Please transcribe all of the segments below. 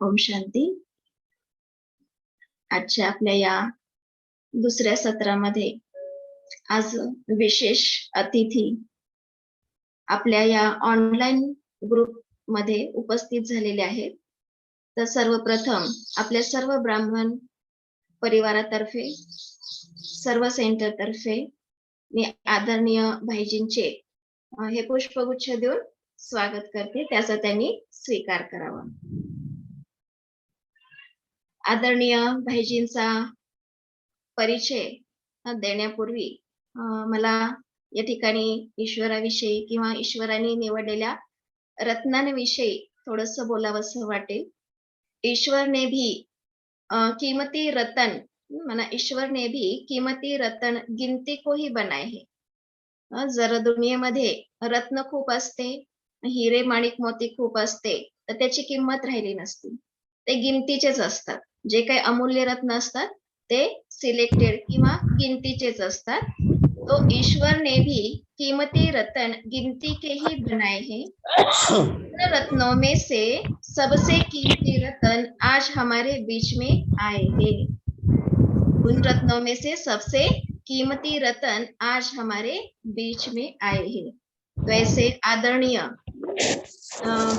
ओम शांती. आजच्या आपल्या या दुसऱ्या सत्रामध्ये आज विशेष अतिथी आपल्या या ऑनलाईन ग्रुप मध्ये उपस्थित झालेले आहेत. तर सर्वप्रथम आपल्या सर्व ब्राह्मण परिवारातर्फे, सर्व सेंटर तर्फे मी आदरणीय भाईजींचे हे पुष्पगुच्छ देऊन स्वागत करते, त्याचा त्यांनी स्वीकार करावा. आदरणीय भाईजींचा परिचय देण्यापूर्वी मला या ठिकाणी ईश्वराविषयी किंवा ईश्वराने निवडलेल्या रत्नांविषयी थोडंसं बोलावंसं वाटेल. ईश्वर ने भी कीमती रतन म्हणा, ईश्वर ने भी कीमती रतन गिनती को ही बनाए है. जर दुनियेमध्ये रत्न खूप असते, हिरे माणिक मोती खूप असते, तर त्याची किंमत राहिली नसती. ते गिनतीचेच असतात. जे काही अमूल्य रत्न असतात ते सिलेक्टेड किंवा गिनतीचेच असतात. तो ईश्वर ने भी कीमती रतन गिनती के ही बनाए हैं. उन रत्नों में से सबसे कीमती रतन आज हमारे बीच में आए हैं. उन रत्नों में से सबसे कीमती रतन आज हमारे बीच में आए हैं. तो ऐसे आदरणीय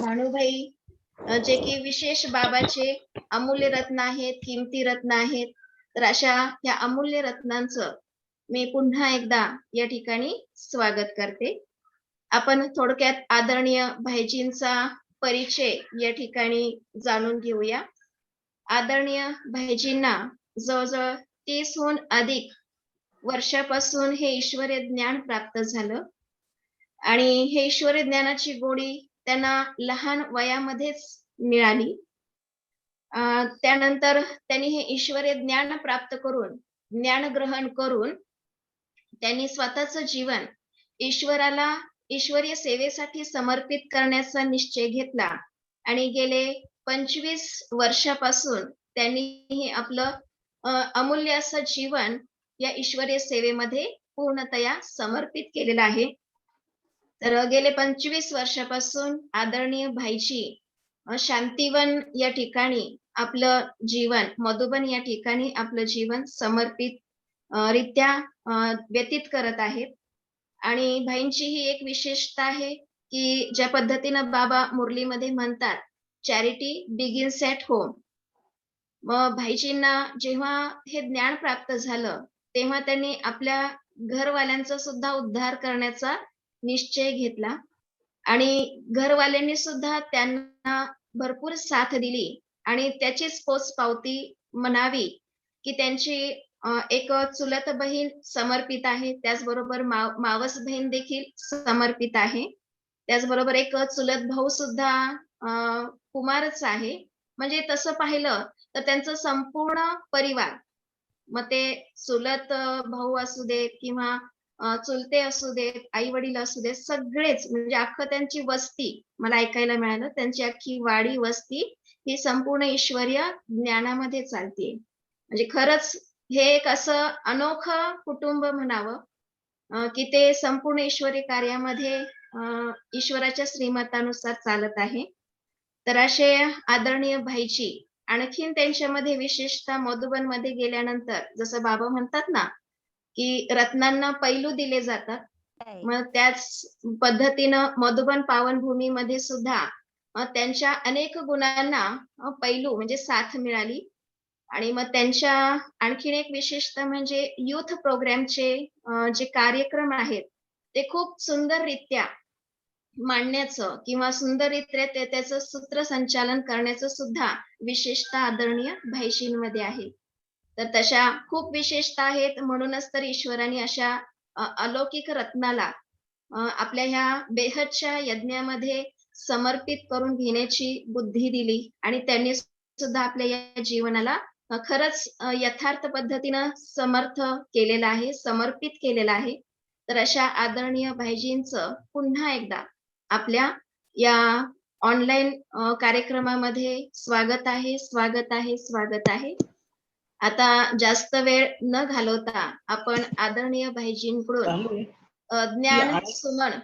भानुभाई जे की विशेष बाबाचे अमूल्य रत्न आहेत, किमती रत्न आहेत. तर अशा या अमूल्य रत्नांचं मी पुन्हा एकदा या ठिकाणी स्वागत करते. आपण थोडक्यात आदरणीय भाईजींचा परिचय या ठिकाणी जाणून घेऊया. आदरणीय भाईजींना जवळजवळ 30हून अधिक वर्षापासून हे ईश्वरी ज्ञान प्राप्त झालं आणि हे ईश्वरी ज्ञानाची गोडी त्यांना लहान वयामध्येच मिळाली. त्यानंतर त्यांनी हे ईश्वरी ज्ञान प्राप्त करून, ज्ञान ग्रहण करून त्यांनी स्वतःचं जीवन ईश्वराला ईश्वरीय सेवेसाठी समर्पित करण्याचा निश्चय घेतला आणि गेले 25 वर्षापासून त्यांनी हे आपलं अमूल्य असं जीवन या ईश्वरीय सेवेमध्ये पूर्णतया समर्पित केलेलं आहे. तर गेले 25 वर्षापासून आदरणीय भाईजी शांतीवन या ठिकाणी आपलं जीवन, मधुबन या ठिकाणी आपलं जीवन समर्पित रित्या व्यतीत करत आहेत. आणि भाईंची ही एक विशेषता आहे की ज्या पद्धतीनं बाबा मुरलीमध्ये म्हणतात, चॅरिटी बिगिन्स ॲट होम. मग भाईजींना जेव्हा हे ज्ञान प्राप्त झालं, तेव्हा त्यांनी आपल्या घरवाल्यांचा सुद्धा उद्धार करण्याचा निश्चय घेतला आणि घरवाल्यांनी सुद्धा त्यांना भरपूर साथ दिली आणि त्याचीच पोचपावती म्हणावी की त्यांची एक चुलत बहीण समर्पित आहे, त्याचबरोबर मावस बहीण देखील समर्पित आहे. त्याचबरोबर एक चुलत भाऊ सुद्धा कुमारच आहे. म्हणजे तसं पाहिलं तर त्यांचं संपूर्ण परिवार, मग ते चुलत भाऊ असू देत किंवा चुलते असू देत, आई वडील असू देत, सगळेच म्हणजे अख्खं त्यांची वस्ती, मला ऐकायला मिळालं त्यांची अख्खी वाडी वस्ती ही संपूर्ण ईश्वरीय ज्ञानामध्ये चालतीये. म्हणजे खरंच हे एक असं अनोखं कुटुंब म्हणावं की ते संपूर्ण ईश्वरी कार्यामध्ये ईश्वराच्या श्रीमतानुसार चालत आहे. तर असे आदरणीय भाईजी आणखीन त्यांच्यामध्ये विशेषतः मधुबन मध्ये गेल्यानंतर जसं बाबा म्हणतात ना की रत्नांना पैलू दिले जातात, मग त्याच पद्धतीनं मधुबन पावनभूमीमध्ये सुद्धा त्यांच्या अनेक गुणांना पैलू म्हणजे साथ मिळाली. आणि मग त्यांच्या आणखीन एक विशेषता म्हणजे युथ प्रोग्रामचे जे कार्यक्रम आहेत ते खूप सुंदररित्या मांडण्याचं किंवा सुंदररित्या त्याचं सूत्रसंचालन करण्याचं सुद्धा विशेषता आदरणीय भाईजींमध्ये आहे. तर तशा खूप विशेषता आहेत, म्हणूनच तर ईश्वराने अशा अलौकिक रत्नाला आपल्या ह्या बेहदच्या यज्ञामध्ये समर्पित करून घेण्याची बुद्धी दिली आणि त्यांनी सुद्धा आपल्या या जीवनाला खरंच यथार्थ पद्धतीनं समर्थ केलेलं आहे, समर्पित केलेलं आहे. तर अशा आदरणीय भाईजींचं पुन्हा एकदा आपल्या या ऑनलाईन कार्यक्रमामध्ये स्वागत आहे, स्वागत आहे, स्वागत आहे. आता जास्त वेळ न घालवता आपण आदरणीय भाईजींकडून ज्ञान सुमन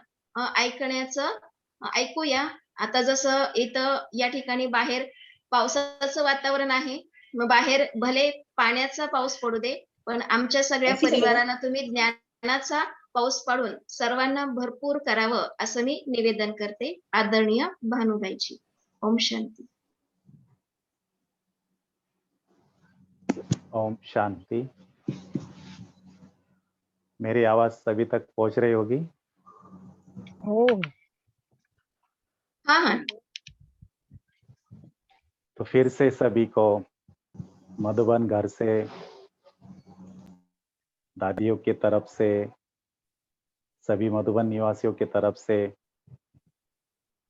ऐकण्याचं ऐकूया. आता जसं इथं या ठिकाणी बाहेर पावसाचं वातावरण आहे. मग बाहेर भले पाण्याचा पाऊस पडू दे, पण आमच्या सगळ्या परिवाराला तुम्ही ज्ञानाचा पाऊस पाडून सर्वांना भरपूर करावं, असं मी निवेदन करते. आदरणीय भानुबाईजी. ओम शांती. ओम शांति। मेरी आवाज सभी तक पहुंच रही होगी? हाँ, हाँ। तो फिर से सभी को मधुबन घर से, दादियों की तरफ से, सभी मधुबन निवासियों की तरफ से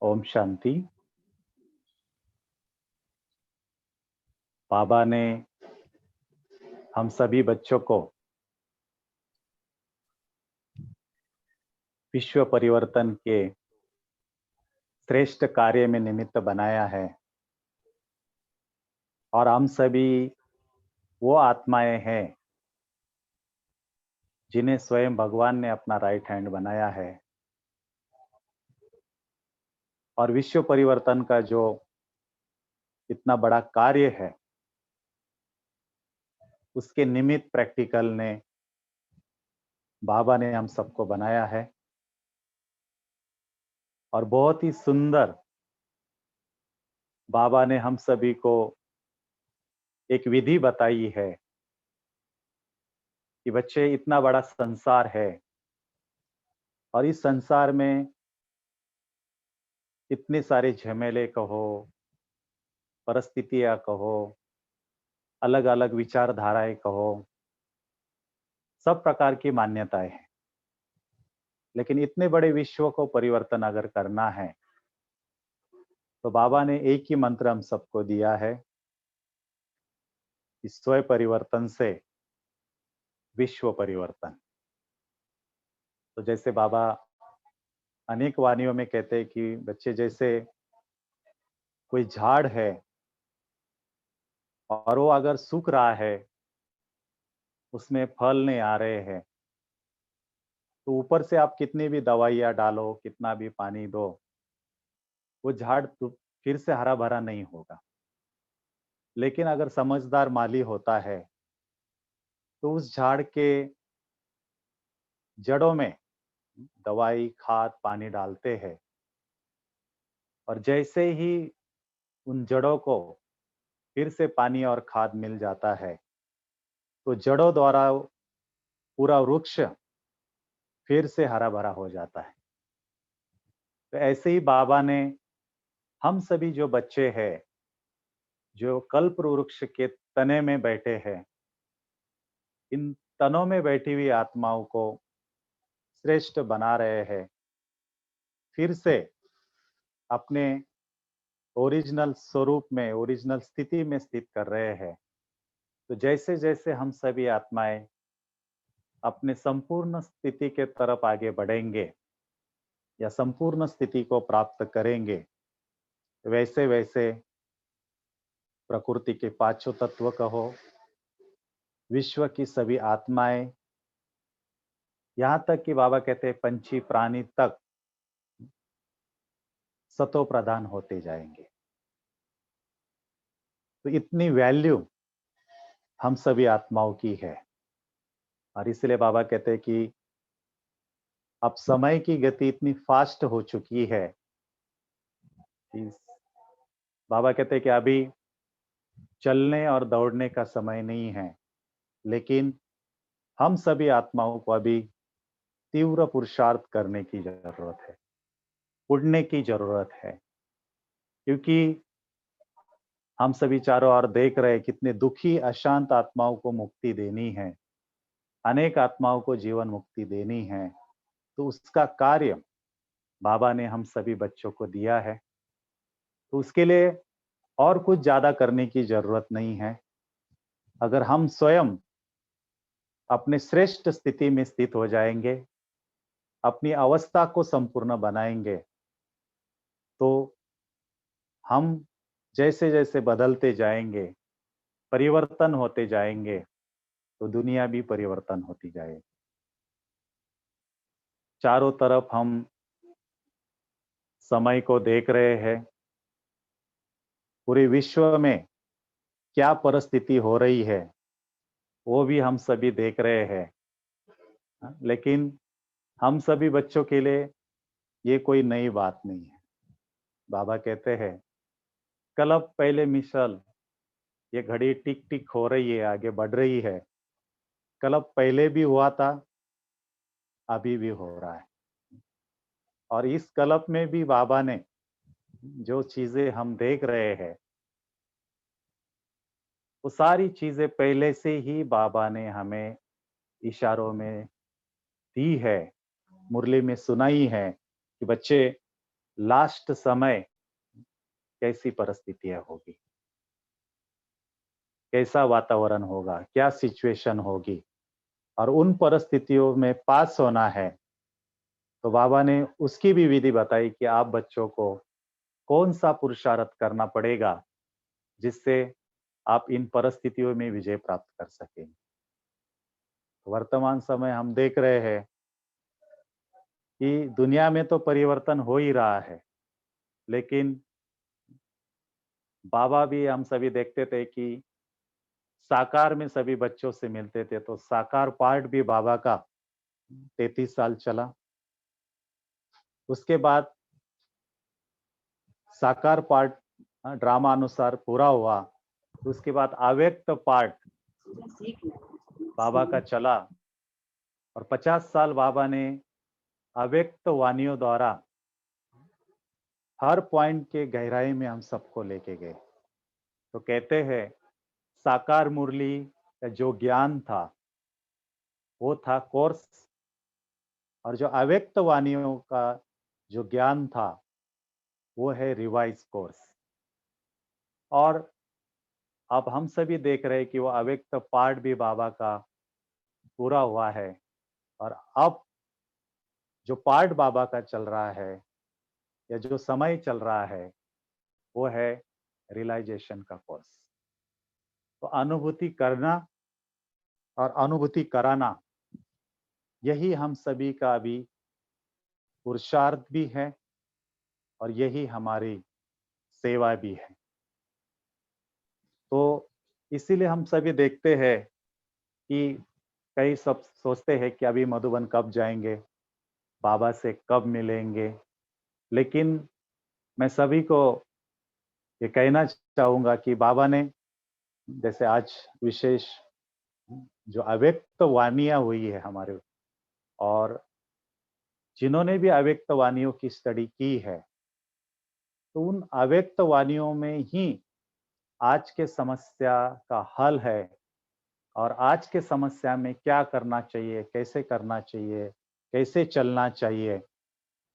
ओम शांति। बाबा ने हम सभी बच्चों को विश्व परिवर्तन के श्रेष्ठ कार्य में निमित्त बनाया है और हम सभी वो आत्माएं हैं जिन्हें स्वयं भगवान ने अपना राइट हैंड बनाया है। और विश्व परिवर्तन का जो इतना बड़ा कार्य है, उसके निमित्त प्रैक्टिकल ने बाबा ने हम सबको बनाया है। और बहुत ही सुंदर बाबा ने हम सभी को एक विधि बताई है कि बच्चे, इतना बड़ा संसार है और इस संसार में इतने सारे झमेले कहो, परिस्थितियां कहो, अलग अलग विचारधाराएं कहो, सब प्रकार की मान्यताएं हैं। लेकिन इतने बड़े विश्व को परिवर्तन अगर करना है तो बाबा ने एक ही मंत्र हम सबको दिया है कि स्वयं परिवर्तन से विश्व परिवर्तन। तो जैसे बाबा अनेक वाणियों में कहते हैं कि बच्चे, जैसे कोई झाड़ है और वो अगर सूख रहा है, उसमें फल नहीं आ रहे हैं, तो ऊपर से आप कितनी भी दवाइयाँ डालो, कितना भी पानी दो, वो झाड़ तो फिर से हरा भरा नहीं होगा। लेकिन अगर समझदार माली होता है तो उस झाड़ के जड़ों में दवाई, खाद, पानी डालते हैं और जैसे ही उन जड़ों को फिर से पानी और खाद मिल जाता है तो जड़ों द्वारा पूरा वृक्ष फिर से हरा भरा हो जाता है। तो ऐसे ही बाबा ने हम सभी जो बच्चे हैं, जो कल्प वृक्ष के तने में बैठे हैं, इन तनों में बैठी हुई आत्माओं को श्रेष्ठ बना रहे हैं, फिर से अपने ओरिजिनल स्वरूप में, ओरिजिनल स्थिति में स्थित कर रहे हैं। तो जैसे जैसे हम सभी आत्माएं अपने संपूर्ण स्थिति के तरफ आगे बढ़ेंगे या संपूर्ण स्थिति को प्राप्त करेंगे, वैसे वैसे प्रकृति के पांचों तत्व कहो, विश्व की सभी आत्माएं, यहाँ तक कि बाबा कहते हैं पंछी प्राणी तक सतो प्रधान होते जाएंगे। तो इतनी वैल्यू हम सभी आत्माओं की है। और इसलिए बाबा कहते हैं कि अब समय की गति इतनी फास्ट हो चुकी है कि बाबा कहते हैं कि अभी चलने और दौड़ने का समय नहीं है, लेकिन हम सभी आत्माओं को अभी तीव्र पुरुषार्थ करने की जरूरत है, उड़ने की जरूरत है। क्योंकि हम सभी चारों ओर देख रहे हैं कितने दुखी अशांत आत्माओं को मुक्ति देनी है, अनेक आत्माओं को जीवन मुक्ति देनी है। तो उसका कार्य बाबा ने हम सभी बच्चों को दिया है। तो उसके लिए और कुछ ज्यादा करने की जरूरत नहीं है। अगर हम स्वयं अपने श्रेष्ठ स्थिति में स्थित हो जाएंगे, अपनी अवस्था को संपूर्ण बनाएंगे, तो हम जैसे जैसे बदलते जाएंगे, परिवर्तन होते जाएंगे, तो दुनिया भी परिवर्तन होती जाएगी। चारों तरफ हम समय को देख रहे हैं, पूरे विश्व में क्या परिस्थिति हो रही है वो भी हम सभी देख रहे हैं। लेकिन हम सभी बच्चों के लिए ये कोई नई बात नहीं है। बाबा कहते हैं कलब पहले मिसल, ये घड़ी टिक टिक हो रही है, आगे बढ़ रही है। कलब पहले भी हुआ था, अभी भी हो रहा है। और इस कलब में भी बाबा ने जो चीजें हम देख रहे हैं वो सारी चीजें पहले से ही बाबा ने हमें इशारों में दी है, मुरली में सुनाई है कि बच्चे लास्ट समय कैसी परिस्थितियां होगी, कैसा वातावरण होगा, क्या सिचुएशन होगी, और उन परिस्थितियों में पास होना है। तो बाबा ने उसकी भी विधि बताई कि आप बच्चों को कौन सा पुरुषार्थ करना पड़ेगा जिससे आप इन परिस्थितियों में विजय प्राप्त कर सकें। वर्तमान समय हम देख रहे हैं कि दुनिया में तो परिवर्तन हो ही रहा है, लेकिन बाबा भी हम सभी देखते थे कि साकार में सभी बच्चों से मिलते थे, तो साकार पार्ट भी बाबा का 33 साल चला। उसके बाद साकार पार्ट ड्रामा अनुसार पूरा हुआ। उसके बाद अव्यक्त पार्ट बाबा का चला और 50 साल बाबा ने अव्यक्त वाणियों द्वारा हर पॉइंट के गहराई में हम सबको लेके गए। तो कहते हैं साकार मुरली का जो ज्ञान था वो था कोर्स, और जो अव्यक्त वाणियों का जो ज्ञान था वो है रिवाइज कोर्स। और अब हम सभी देख रहे हैं कि वो अव्यक्त पार्ट भी बाबा का पूरा हुआ है, और अब जो पार्ट बाबा का चल रहा है या जो समय चल रहा है वो है रियलाइजेशन का कोर्स। तो अनुभूति करना और अनुभूति कराना यही हम सभी का अभी पुरुषार्थ भी है और यही हमारी सेवा भी है। तो इसीलिए हम सभी देखते हैं कि कई सब सोचते हैं कि अभी मधुबन कब जाएंगे, बाबा से कब मिलेंगे। लेकिन मैं सभी को ये कहना चाहूंगा कि बाबा ने जैसे आज विशेष जो अव्यक्त वाणियां हुई है हमारे, और जिन्होंने भी अव्यक्त वाणियों की स्टडी की है, तो उन अव्यक्त वाणियों में ही आज के समस्या का हल है, और आज के समस्या में क्या करना चाहिए, कैसे करना चाहिए, कैसे चलना चाहिए,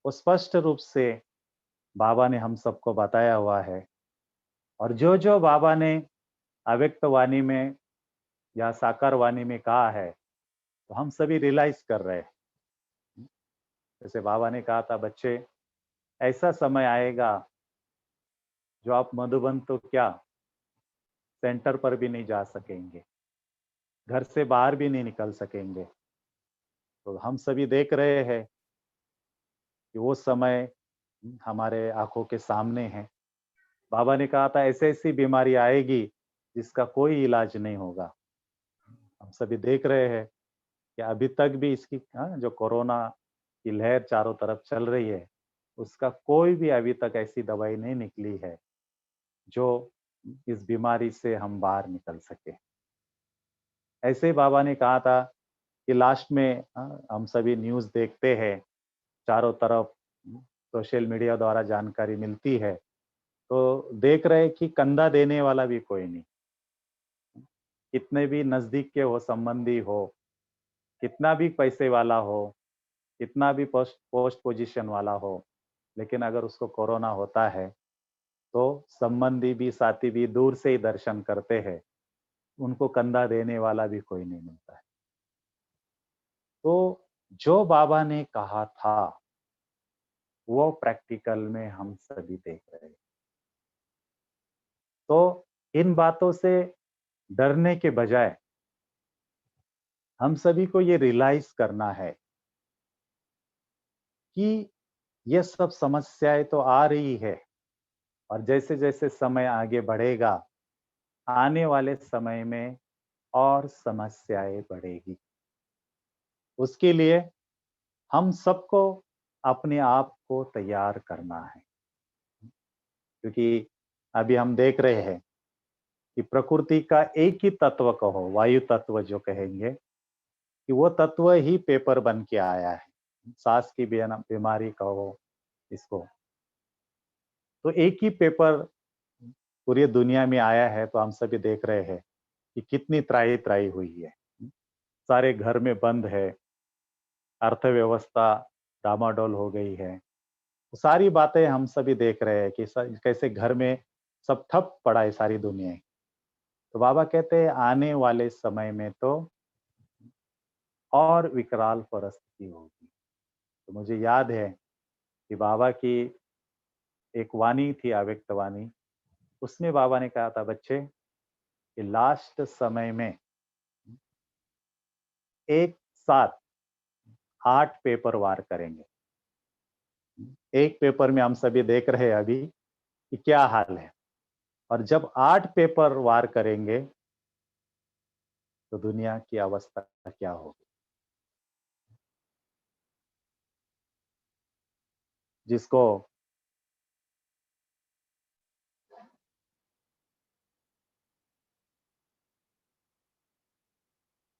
वो स्पष्ट रूप से बाबा ने हम सबको बताया हुआ है। और जो जो बाबा ने अव्यक्त वाणी में या साकार वाणी में कहा है तो हम सभी रियलाइज कर रहे हैं। जैसे बाबा ने कहा था बच्चे ऐसा समय आएगा जो आप मधुबन तो क्या सेंटर पर भी नहीं जा सकेंगे, घर से बाहर भी नहीं निकल सकेंगे। तो हम सभी देख रहे हैं कि वो समय हमारे आंखों के सामने है। बाबा ने कहा था ऐसी ऐसी बीमारी आएगी जिसका कोई इलाज नहीं होगा। हम सभी देख रहे हैं कि अभी तक भी इसकी जो कोरोना की लहर चारों तरफ चल रही है उसका कोई भी अभी तक ऐसी दवाई नहीं निकली है जो इस बीमारी से हम बाहर निकल सके। ऐसे ही बाबा ने कहा था कि लास्ट में हम सभी न्यूज़ देखते हैं, चारों तरफ सोशल मीडिया द्वारा जानकारी मिलती है, तो देख रहे कि कंधा देने वाला भी कोई नहीं। कितने भी नजदीक के हो संबंधी हो, कितना भी पैसे वाला हो, कितना भी पोस्ट पोस्ट पोजीशन वाला हो, लेकिन अगर उसको कोरोना होता है तो संबंधी भी साथी भी दूर से ही दर्शन करते हैं, उनको कंधा देने वाला भी कोई नहीं मिलता है। तो जो बाबा ने कहा था वो प्रैक्टिकल में हम सभी देख रहे हैं। तो इन बातों से डरने के बजाय हम सभी को ये रियलाइज करना है कि ये सब समस्याएं तो आ रही है, और जैसे जैसे समय आगे बढ़ेगा, आने वाले समय में और समस्याएं बढ़ेगी। उसके लिए हम सबको अपने आप को तैयार करना है, क्योंकि अभी हम देख रहे हैं कि प्रकृति का एक ही तत्व कहो, वायु तत्व जो कहेंगे, कि वो तत्व ही पेपर बन के आया है। सांस की बीमारी कहो इसको, तो एक ही पेपर पूरी दुनिया में आया है। तो हम सभी देख रहे हैं कि कितनी त्राही त्राही हुई है। सारे घर में बंद है, अर्थव्यवस्था डामाडोल हो गई है। तो सारी बातें हम सभी देख रहे हैं कि कैसे घर में सब ठप पड़ा है सारी दुनिया। तो बाबा कहते हैं आने वाले समय में तो और विकराल परिस्थिति होगी। तो मुझे याद है कि बाबा की एक वाणी थी, अव्यक्त वाणी। उसमें बाबा ने कहा था, बच्चे कि लास्ट समय में एक साथ 8 पेपर वार करेंगे। एक पेपर में हम सभी देख रहे हैं अभी कि क्या हाल है, और जब 8 पेपर वार करेंगे तो दुनिया की अवस्था क्या होगी। जिसको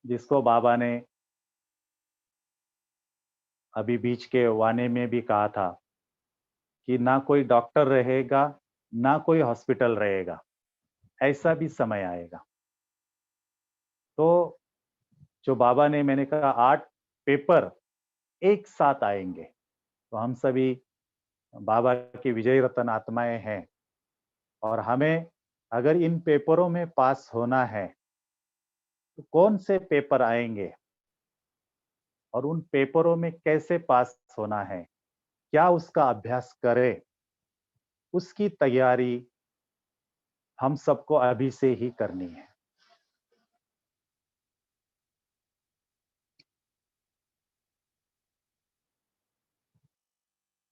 जिसको बाबा ने अभी बीच के वाणे में भी कहा था कि ना कोई डॉक्टर रहेगा, ना कोई हॉस्पिटल रहेगा, ऐसा भी समय आएगा। तो जो बाबा ने, मैंने कहा 8 पेपर एक साथ आएंगे, तो हम सभी बाबा की विजय रतन आत्माएं हैं, और हमें अगर इन पेपरों में पास होना है तो कौन से पेपर आएंगे और उन पेपरों में कैसे पास होना है, क्या उसका अभ्यास करें, उसकी तैयारी हम सबको अभी से ही करनी है।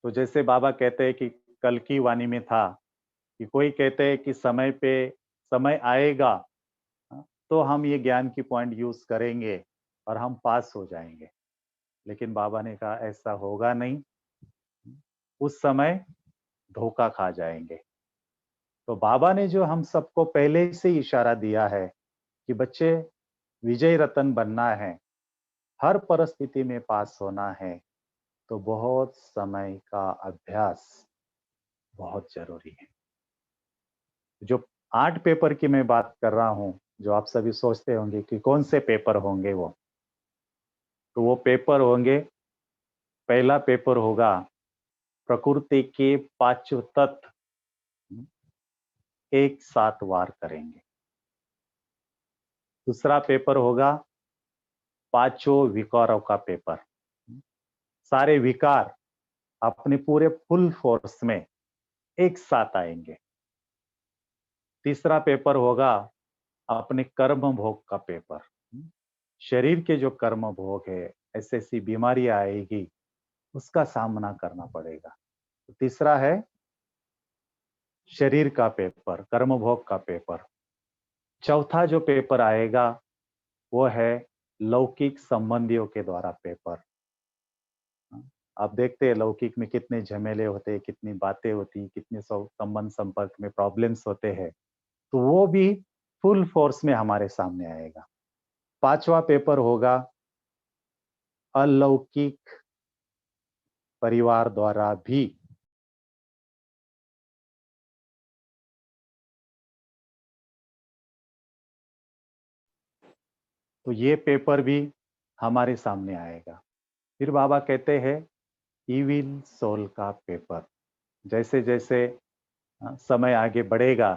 तो जैसे बाबा कहते हैं कि कल की वाणी में था कि कोई कहते हैं कि समय पे समय आएगा, तो हम ये ज्ञान की पॉइंट यूज करेंगे और हम पास हो जाएंगे। लेकिन बाबा ने कहा ऐसा होगा नहीं, उस समय धोखा खा जाएंगे। तो बाबा ने जो हम सबको पहले से ही इशारा दिया है कि बच्चे विजय रतन बनना है, हर परिस्थिति में पास होना है, तो बहुत समय का अभ्यास बहुत जरूरी है। जो 8 पेपर की मैं बात कर रहा हूं, जो आप सभी सोचते होंगे कि कौन से पेपर होंगे वो, तो वो पेपर होंगे, पहला पेपर होगा प्रकृति के 5 तत्व एक साथ वार करेंगे। दूसरा पेपर होगा 5 विकारों का पेपर, सारे विकार अपने पूरे फुल फोर्स में एक साथ आएंगे। तीसरा पेपर होगा अपने कर्म भोग का पेपर, शरीर के जो कर्म भोग है, ऐसी ऐसी बीमारी आएगी, उसका सामना करना पड़ेगा। तो तीसरा है शरीर का पेपर, कर्म भोग का पेपर। चौथा जो पेपर आएगा वो है लौकिक संबंधियों के द्वारा पेपर। आप देखते हैं लौकिक में कितने झमेले होते हैं, कितनी बातें होती, कितने संबंध संपर्क में प्रॉब्लम्स होते हैं, तो वो भी फुल फोर्स में हमारे सामने आएगा। पांचवा पेपर होगा अलौकिक परिवार द्वारा भी तो ये पेपर भी हमारे सामने आएगा। फिर बाबा कहते हैं इविल सोल का पेपर। जैसे जैसे समय आगे बढ़ेगा,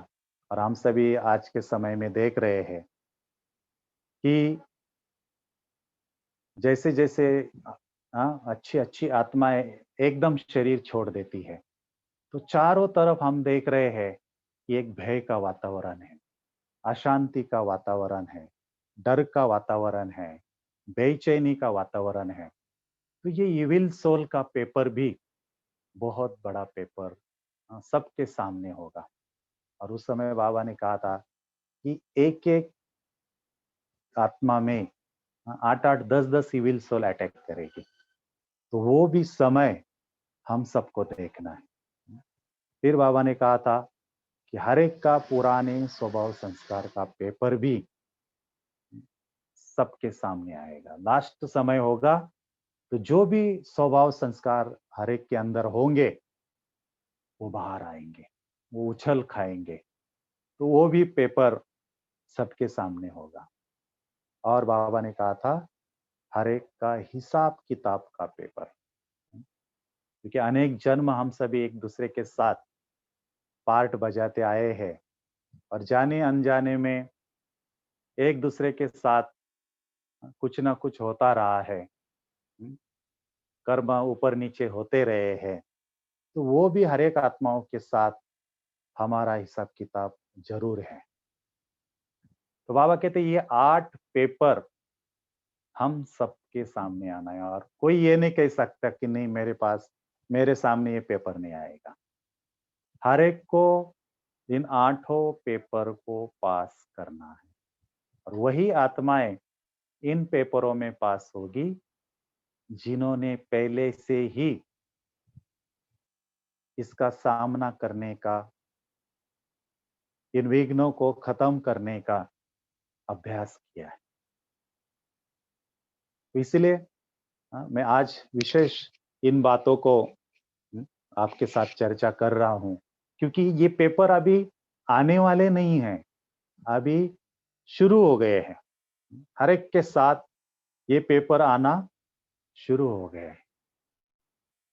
और हम सभी आज के समय में देख रहे हैं कि जैसे जैसे अच्छी अच्छी आत्माएं एकदम शरीर छोड़ देती है, तो चारों तरफ हम देख रहे हैं कि एक भय का वातावरण है, अशांति का वातावरण है, डर का वातावरण है, बेचैनी का वातावरण है। तो ये इविल सोल का पेपर भी बहुत बड़ा पेपर सबके सामने होगा। और उस समय बाबा ने कहा था कि एक एक आत्मा में 8-8 10-10 सिविल सोल अटैक करेगी, तो वो भी समय हम सबको देखना है। फिर बाबा ने कहा था कि हर एक का पुराने स्वभाव संस्कार का पेपर भी सबके सामने आएगा। लास्ट समय होगा तो जो भी स्वभाव संस्कार हर एक के अंदर होंगे वो बाहर आएंगे, वो उछल खाएंगे, तो वो भी पेपर सबके सामने होगा। और बाबा ने कहा था हर एक का हिसाब किताब का पेपर, क्योंकि अनेक जन्म हम सभी एक दूसरे के साथ पार्ट बजाते आए हैं और जाने अनजाने में एक दूसरे के साथ कुछ ना कुछ होता रहा है, कर्म ऊपर नीचे होते रहे हैं, तो वो भी हर एक आत्माओं के साथ हमारा हिसाब किताब जरूर है। तो बाबा कहते ये 8 पेपर हम सबके सामने आना है और कोई ये नहीं कह सकता कि नहीं मेरे सामने ये पेपर नहीं आएगा। हर एक को इन 8 पेपर को पास करना है और वही आत्माएं इन पेपरों में पास होगी जिन्होंने पहले से ही इसका सामना करने का, इन विघ्नों को खत्म करने का अभ्यास किया है। तो इसलिए मैं आज विशेष इन बातों को आपके साथ चर्चा कर रहा हूं, क्योंकि ये पेपर अभी आने वाले नहीं हैं, अभी शुरू हो गए हैं। हर एक के साथ ये पेपर आना शुरू हो गए हैं।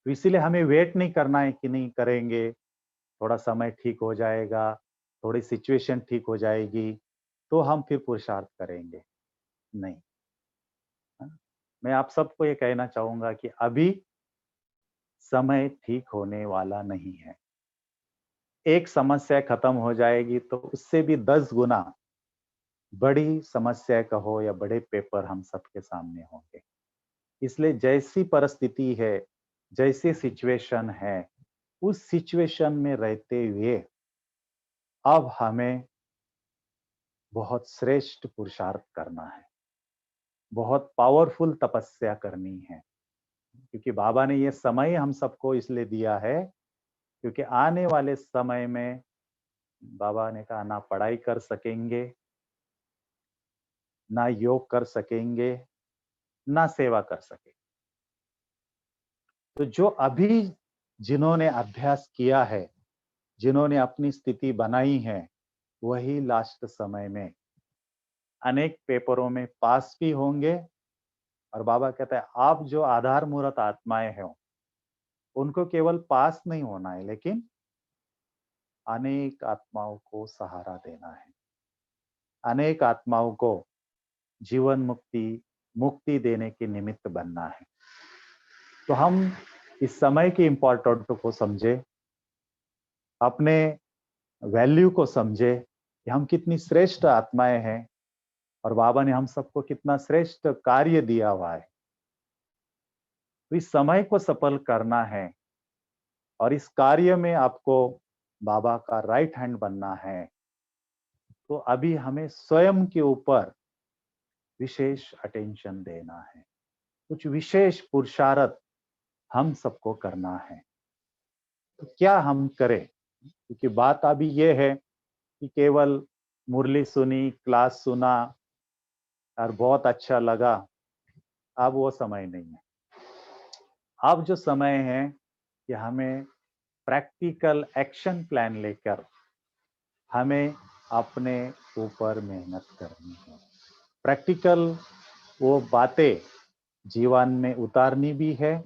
तो इसीलिए हमें वेट नहीं करना है कि नहीं करेंगे, थोड़ा समय ठीक हो जाएगा, थोड़ी सिचुएशन ठीक हो जाएगी तो हम फिर पुरुषार्थ करेंगे, नहीं। मैं आप सबको ये कहना चाहूंगा कि अभी समय ठीक होने वाला नहीं है। एक समस्या खत्म हो जाएगी तो उससे भी 10 गुना बड़ी समस्या कहो या बड़े पेपर हम सबके सामने होंगे। इसलिए जैसी परिस्थिति है, जैसी सिचुएशन है, उस सिचुएशन में रहते हुए अब हमें बहुत श्रेष्ठ पुरुषार्थ करना है, बहुत पावरफुल तपस्या करनी है, क्योंकि बाबा ने ये समय हम सबको इसलिए दिया है क्योंकि आने वाले समय में बाबा ने कहा ना पढ़ाई कर सकेंगे, ना योग कर सकेंगे, ना सेवा कर सकेंगे। तो जो अभी जिन्होंने अभ्यास किया है, जिन्होंने अपनी स्थिति बनाई है, वही लास्ट समय में अनेक पेपरों में पास भी होंगे। और बाबा कहता है आप जो आधार मूर्त आत्माएं हो उनको केवल पास नहीं होना है, लेकिन अनेक आत्माओं को सहारा देना है, अनेक आत्माओं को जीवन मुक्ति देने के निमित्त बनना है। तो हम इस समय की इम्पोर्टेंट को समझे, अपने वैल्यू को समझे कि हम कितनी श्रेष्ठ आत्माएं हैं और बाबा ने हम सबको कितना श्रेष्ठ कार्य दिया हुआ है। तो इस समय को सफल करना है और इस कार्य में आपको बाबा का राइट हैंड बनना है। तो अभी हमें स्वयं के ऊपर विशेष अटेंशन देना है, कुछ विशेष पुरुषार्थ हम सबको करना है। तो क्या हम करें, क्योंकि बात अभी ये है कि केवल मुरली सुनी, क्लास सुना और बहुत अच्छा लगा, अब वो समय नहीं है। अब जो समय है कि हमें प्रैक्टिकल एक्शन प्लान लेकर हमें अपने ऊपर मेहनत करनी है। प्रैक्टिकल वो बातें जीवन में उतारनी भी है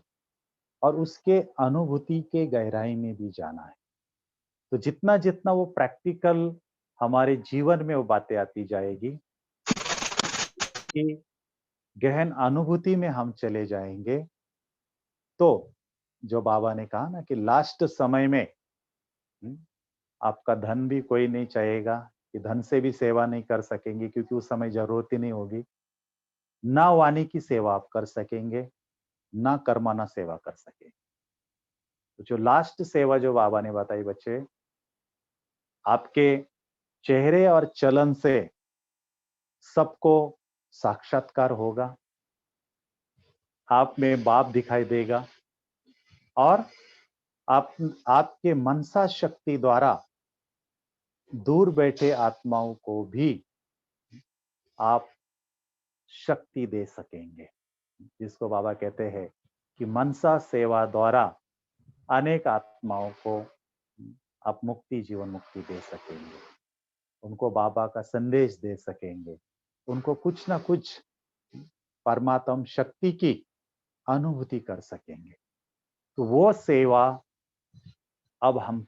और उसके अनुभूति के गहराई में भी जाना है। तो जितना जितना वो प्रैक्टिकल हमारे जीवन में वो बातें आती जाएगी कि गहन अनुभूति में हम चले जाएंगे, तो जो बाबा ने कहा ना कि लास्ट समय में आपका धन भी कोई नहीं चाहेगा, कि धन से भी सेवा नहीं कर सकेंगे क्योंकि उस समय जरूरत ही नहीं होगी, ना वाणी की सेवा आप कर सकेंगे, ना कर्माना सेवा कर सकेंगे। तो जो लास्ट सेवा जो बाबा ने बताई बच्चे, आपके चेहरे और चलन से सबको साक्षात्कार होगा, आप में बाप दिखाई देगा और आप आपके मनसा शक्ति द्वारा दूर बैठे आत्माओं को भी आप शक्ति दे सकेंगे, जिसको बाबा कहते हैं कि मनसा सेवा द्वारा अनेक आत्माओं को आप मुक्ति, जीवन मुक्ति दे सकेंगे, उनको बाबा का संदेश दे सकेंगे, उनको कुछ ना कुछ परमात्म शक्ति की अनुभूति कर सकेंगे। तो वो सेवा अब हम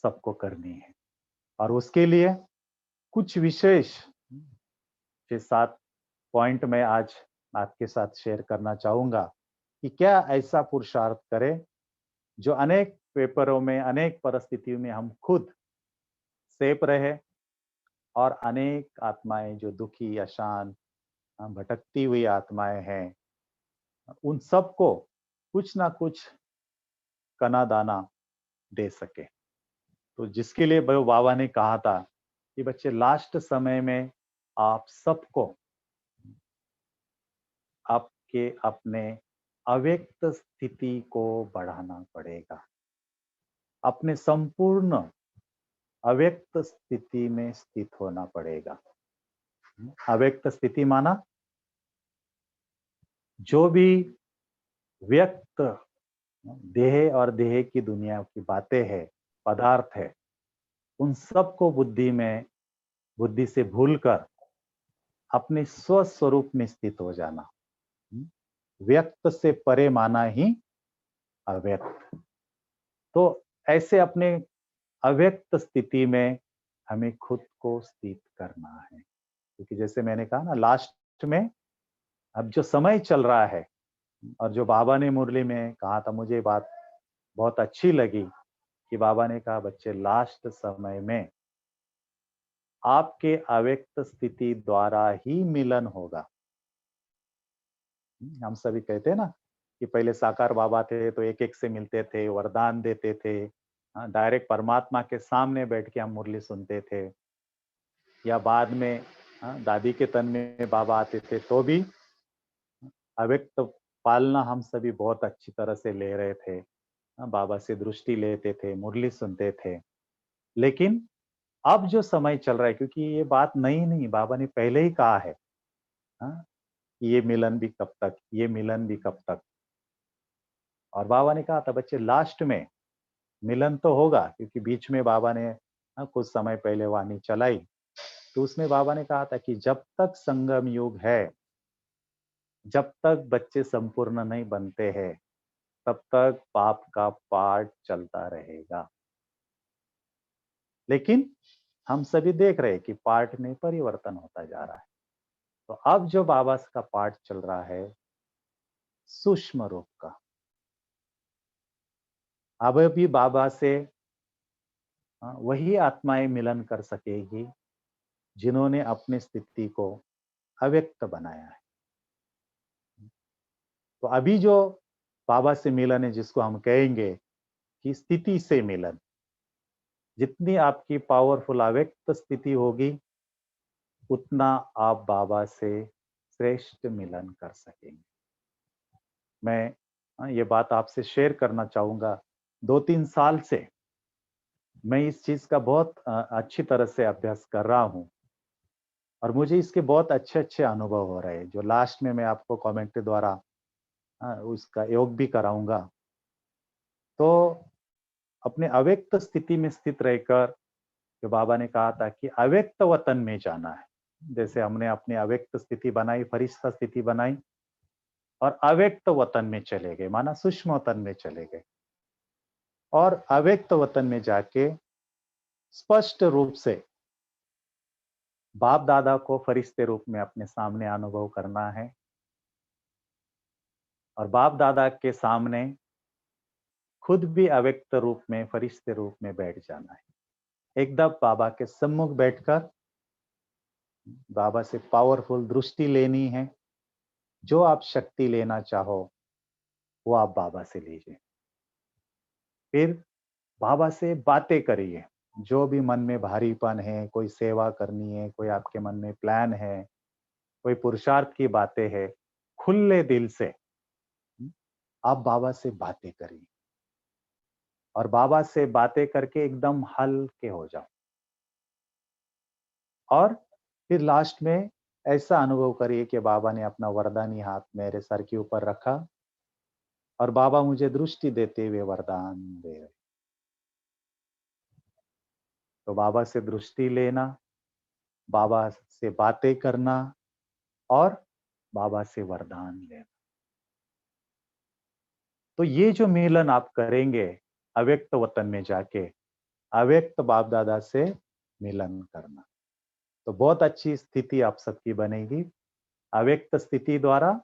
सबको करनी है और उसके लिए कुछ विशेष 6-7 पॉइंट मैं आज आपके साथ शेयर करना चाहूंगा कि क्या ऐसा पुरुषार्थ करें जो अनेक पेपरों में, अनेक परिस्थितियों में हम खुद सेफ रहे और अनेक आत्माएं जो दुखी, अशांत, भटकती हुई आत्माएं हैं, उन सबको कुछ ना कुछ कना दाना दे सके। तो जिसके लिए बाबा ने कहा था कि बच्चे लास्ट समय में आप सबको आपके अपने अव्यक्त स्थिति को बढ़ाना पड़ेगा, अपने संपूर्ण अव्यक्त स्थिति में स्थित होना पड़ेगा। अव्यक्त स्थिति माना जो भी व्यक्त देह और देह की दुनिया की बातें है, पदार्थ है, उन सबको बुद्धि से भूलकर अपने स्वस्वरूप में स्थित हो जाना। व्यक्त से परे माना ही अव्यक्त। तो ऐसे अपने अव्यक्त स्थिति में हमें खुद को स्थित करना है, क्योंकि जैसे मैंने कहा ना, लास्ट में अब जो समय चल रहा है और जो बाबा ने मुरली में कहा था, मुझे बात बहुत अच्छी लगी कि बाबा ने कहा बच्चे लास्ट समय में आपके अव्यक्त स्थिति द्वारा ही मिलन होगा। हम सभी कहते हैं ना कि पहले साकार बाबा थे तो एक एक से मिलते थे, वरदान देते थे, डायरेक्ट परमात्मा के सामने बैठ के हम मुरली सुनते थे, या बाद में दादी के तन में बाबा आते थे तो भी अव्यक्त पालना हम सभी बहुत अच्छी तरह से ले रहे थे, बाबा से दृष्टि लेते थे, मुरली सुनते थे। लेकिन अब जो समय चल रहा है, क्योंकि ये बात नई नहीं, बाबा ने पहले ही कहा है ये मिलन भी कब तक, ये मिलन भी कब तक। और बाबा ने कहा था बच्चे लास्ट में मिलन तो होगा, क्योंकि बीच में बाबा ने कुछ समय पहले वाणी चलाई, तो उसमें बाबा ने कहा था कि जब तक संगम युग है, जब तक बच्चे संपूर्ण नहीं बनते हैं, तब तक पाप का पाठ चलता रहेगा। लेकिन हम सभी देख रहे हैं कि पाठ में परिवर्तन होता जा रहा है। तो अब जो बाबा का पाठ चल रहा है सूक्ष्म रूप का, अब भी बाबा से वही आत्माएं मिलन कर सकेगी जिन्होंने अपनी स्थिति को अव्यक्त बनाया है। तो अभी जो बाबा से मिलन है, जिसको हम कहेंगे कि स्थिति से मिलन, जितनी आपकी पावरफुल अव्यक्त स्थिति होगी उतना आप बाबा से श्रेष्ठ मिलन कर सकेंगे। मैं ये बात आपसे शेयर करना चाहूंगा, 2-3 साल से मैं इस चीज का बहुत अच्छी तरह से अभ्यास कर रहा हूं और मुझे इसके बहुत अच्छे अनुभव हो रहे हैं, जो लास्ट में मैं आपको कमेंट के द्वारा उसका योग भी कराऊंगा। तो अपने अव्यक्त स्थिति में स्थित रहकर, जो बाबा ने कहा था कि अव्यक्त वतन में जाना है, जैसे हमने अपनी अव्यक्त स्थिति बनाई, फरिश्ता स्थिति बनाई और अव्यक्त वतन में चले गए, माना सूक्ष्म वतन में चले गए, और अव्यक्त वतन में जाके स्पष्ट रूप से बाप दादा को फरिश्ते रूप में अपने सामने अनुभव करना है और बाप दादा के सामने खुद भी अव्यक्त रूप में, फरिश्ते रूप में बैठ जाना है। एकदम बाबा के सम्मुख बैठकर बाबा से पावरफुल दृष्टि लेनी है। जो आप शक्ति लेना चाहो वो आप बाबा से लीजिए। फिर बाबा से बातें करिए। जो भी मन में भारीपन है, कोई सेवा करनी है, कोई आपके मन में प्लान है, कोई पुरुषार्थ की बातें है, खुले दिल से आप बाबा से बातें करिए और बाबा से बातें करके एकदम हल्के हो जाओ। और फिर लास्ट में ऐसा अनुभव करिए कि बाबा ने अपना वरदानी हाथ मेरे सर के ऊपर रखा और बाबा मुझे दृष्टि देते हुए वरदान दे रहे। तो बाबा से दृष्टि लेना, बाबा से बातें करना और बाबा से वरदान लेना। तो ये जो मिलन आप करेंगे अव्यक्त वतन में जाके, अव्यक्त बाप दादा से मिलन करना, तो बहुत अच्छी स्थिति आप सबकी बनेगी। अव्यक्त स्थिति द्वारा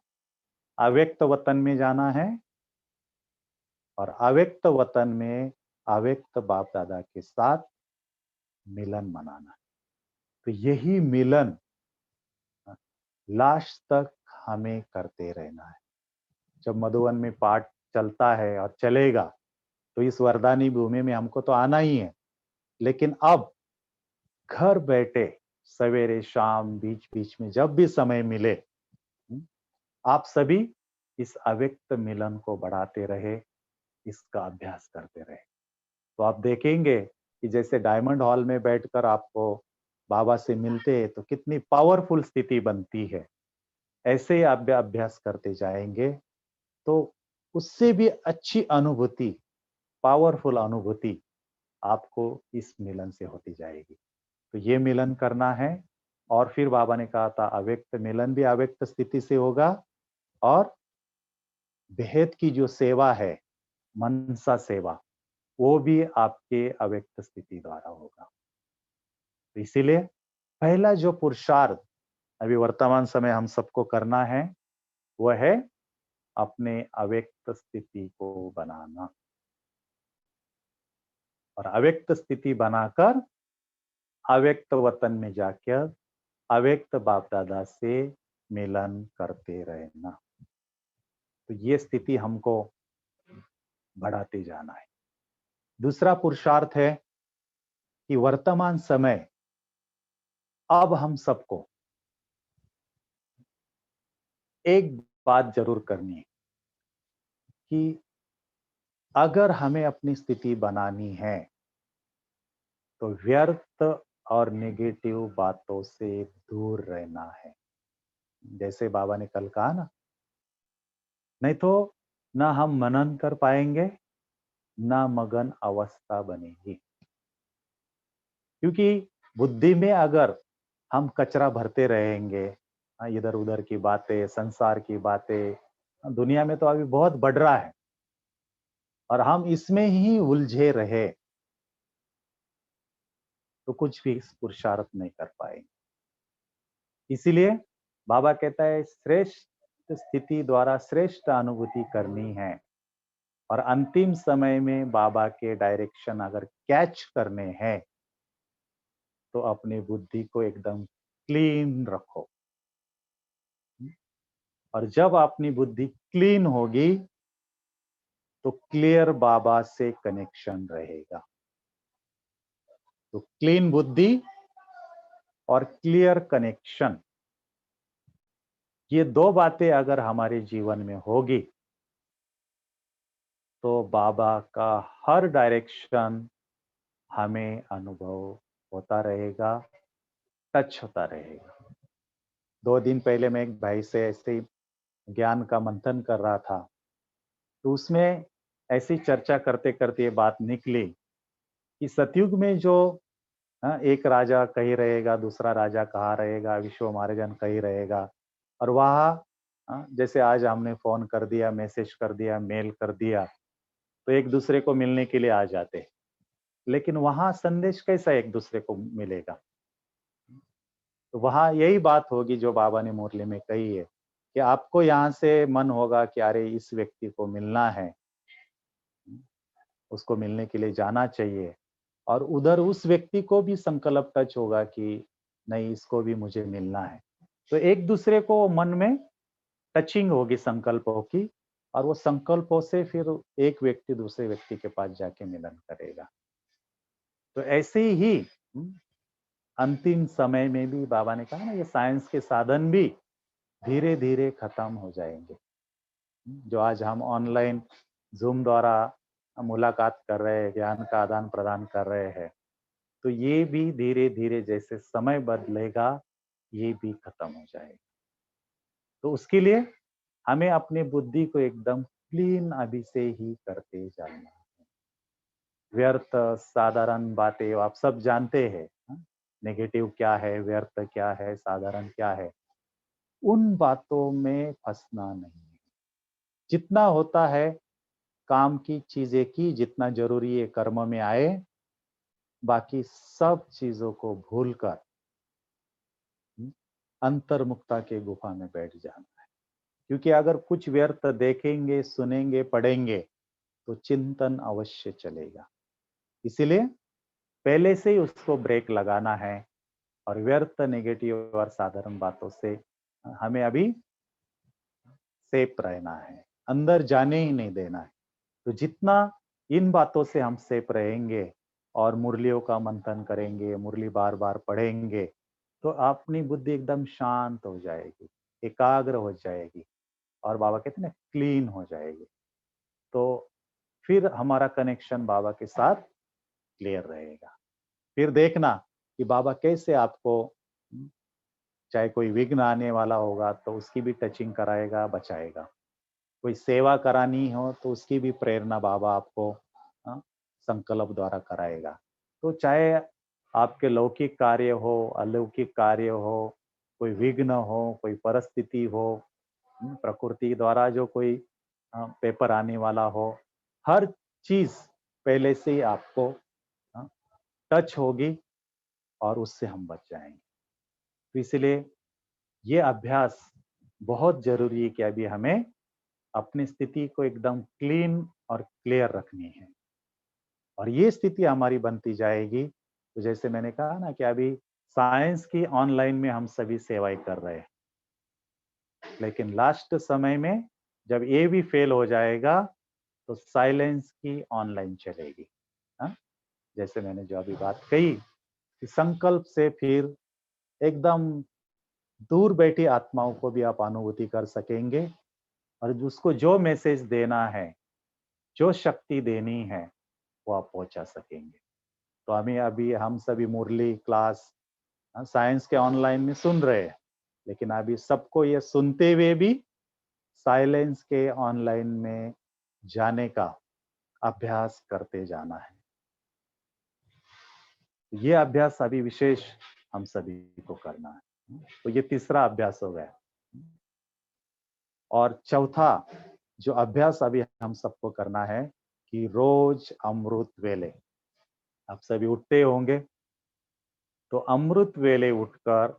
अव्यक्त वतन में जाना है और अव्यक्त वतन में अव्यक्त बाप दादा के साथ मिलन मनाना है। तो यही मिलन लास्ट तक हमें करते रहना है। जब मधुवन में पाठ चलता है और चलेगा तो इस वरदानी भूमि में हमको तो आना ही है, लेकिन अब घर बैठे सवेरे शाम बीच बीच में जब भी समय मिले, आप सभी इस अव्यक्त मिलन को बढ़ाते रहे, इसका अभ्यास करते रहे। तो आप देखेंगे कि जैसे डायमंड हॉल में बैठकर आपको बाबा से मिलते हैं तो कितनी पावरफुल स्थिति बनती है। ऐसे ही आप अभ्यास करते जाएंगे तो उससे भी अच्छी अनुभूति, पावरफुल अनुभूति आपको इस मिलन से होती जाएगी। तो ये मिलन करना है। और फिर बाबा ने कहा था अव्यक्त मिलन भी अव्यक्त स्थिति से होगा और बेहद की जो सेवा है, मनसा सेवा, वो भी आपके अव्यक्त स्थिति द्वारा होगा। तो इसीलिए पहला जो पुरुषार्थ अभी वर्तमान समय हम सबको करना है वह है अपने अव्यक्त स्थिति को बनाना और अव्यक्त स्थिति बनाकर अव्यक्त वतन में जाकर अव्यक्त बाप दादा से मिलन करते रहना। तो ये स्थिति हमको बढ़ाते जाना है। दूसरा पुरुषार्थ है कि वर्तमान समय अब हम सबको एक बात जरूर करनी है कि अगर हमें अपनी स्थिति बनानी है तो व्यर्थ और नेगेटिव बातों से दूर रहना है। जैसे बाबा ने कल कहा ना, नहीं तो ना हम मनन कर पाएंगे ना मगन अवस्था बनेगी। क्योंकि बुद्धि में अगर हम कचरा भरते रहेंगे, इधर उधर की बातें, संसार की बातें, दुनिया में तो अभी बहुत बढ़ रहा है और हम इसमें ही उलझे रहे तो कुछ भी पुरुषार्थ नहीं कर पाएंगे। इसीलिए बाबा कहता है श्रेष्ठ स्थिति द्वारा श्रेष्ठ अनुभूति करनी है और अंतिम समय में बाबा के डायरेक्शन अगर कैच करने हैं तो अपनी बुद्धि को एकदम क्लीन रखो। और जब अपनी बुद्धि क्लीन होगी तो क्लियर बाबा से कनेक्शन रहेगा। तो क्लीन बुद्धि और क्लियर कनेक्शन, ये दो बातें अगर हमारे जीवन में होगी तो बाबा का हर डायरेक्शन हमें अनुभव होता रहेगा, टच होता रहेगा। 2 दिन पहले मैं एक भाई से ऐसे ही ज्ञान का मंथन कर रहा था, तो उसमें ऐसी चर्चा करते करते ये बात निकली कि सतयुग में जो एक राजा कहीं रहेगा, दूसरा राजा कहाँ रहेगा, विश्व महाराजन कहीं रहेगा, और वहाँ जैसे आज हमने फोन कर दिया, मैसेज कर दिया, मेल कर दिया तो एक दूसरे को मिलने के लिए आ जाते, लेकिन वहां संदेश कैसा एक दूसरे को मिलेगा। तो वहां यही बात होगी जो बाबा ने मुरली में कही है कि आपको यहाँ से मन होगा कि अरे इस व्यक्ति को मिलना है, उसको मिलने के लिए जाना चाहिए, और उधर उस व्यक्ति को भी संकल्प टच होगा कि नहीं इसको भी मुझे मिलना है। तो एक दूसरे को मन में टचिंग होगी संकल्पों की और वो संकल्पों से फिर एक व्यक्ति दूसरे व्यक्ति के पास जाके मिलन करेगा। तो ऐसे ही अंतिम समय में भी बाबा ने कहा ना, ये साइंस के साधन भी धीरे धीरे खत्म हो जाएंगे। जो आज हम ऑनलाइन जूम द्वारा मुलाकात कर रहे हैं, ज्ञान का आदान प्रदान कर रहे हैं, तो ये भी धीरे धीरे जैसे समय बदलेगा ये भी खत्म हो जाएगा। तो उसके लिए हमें अपनी बुद्धि को एकदम क्लीन अभी से ही करते जाना है। व्यर्थ साधारण बातें आप सब जानते हैं, नेगेटिव क्या है, व्यर्थ क्या है, साधारण क्या है, उन बातों में फंसना नहीं है। जितना होता है काम की चीजें की, जितना जरूरी है कर्म में आए, बाकी सब चीजों को भूलकर अंतर्मुक्ता के गुफा में बैठ जाना है। क्योंकि अगर कुछ व्यर्थ देखेंगे, सुनेंगे, पढ़ेंगे तो चिंतन अवश्य चलेगा। इसीलिए पहले से ही उसको ब्रेक लगाना है और व्यर्थ, नेगेटिव और साधारण बातों से हमें अभी सेफ रहना है, अंदर जाने ही नहीं देना है। तो जितना इन बातों से हम सेफ रहेंगे और मुरलियों का मंथन करेंगे, मुरली बार बार पढ़ेंगे, तो अपनी बुद्धि एकदम शांत हो जाएगी, एकाग्र हो जाएगी और बाबा कहते हैं ना क्लीन हो जाएगी। तो फिर हमारा कनेक्शन बाबा के साथ क्लियर रहेगा। फिर देखना कि बाबा कैसे आपको, चाहे कोई विघ्न आने वाला होगा तो उसकी भी टचिंग कराएगा, बचाएगा। कोई सेवा करानी हो तो उसकी भी प्रेरणा बाबा आपको संकल्प द्वारा कराएगा। तो चाहे आपके लौकिक कार्य हो, अलौकिक कार्य हो, कोई विघ्न हो, कोई परिस्थिति हो, प्रकृति द्वारा जो कोई पेपर आने वाला हो, हर चीज पहले से ही आपको टच होगी और उससे हम बच जाएंगे। तो इसलिए ये अभ्यास बहुत जरूरी है कि अभी हमें अपनी स्थिति को एकदम क्लीन और क्लियर रखनी है और ये स्थिति हमारी बनती जाएगी। तो जैसे मैंने कहा ना कि अभी साइंस की ऑनलाइन में हम सभी सेवाएं कर रहे हैं, लेकिन लास्ट समय में जब ये भी फेल हो जाएगा तो साइलेंस की ऑनलाइन चलेगी। हाँ, जैसे मैंने जो अभी बात कही कि संकल्प से फिर एकदम दूर बैठी आत्माओं को भी आप अनुभूति कर सकेंगे और उसको जो मैसेज देना है, जो शक्ति देनी है, वो आप पहुंचा सकेंगे। तो हमें अभी हम सभी मुरली क्लास साइंस के ऑनलाइन में सुन रहे हैं, लेकिन अभी सबको ये सुनते हुए भी साइलेंस के ऑनलाइन में जाने का अभ्यास करते जाना है। ये अभ्यास अभी विशेष हम सभी को करना है। तो ये तीसरा अभ्यास हो गया। और चौथा जो अभ्यास अभी हम सबको करना है कि रोज अमृत वेले, आप सभी उठते होंगे तो अमृत वेले उठकर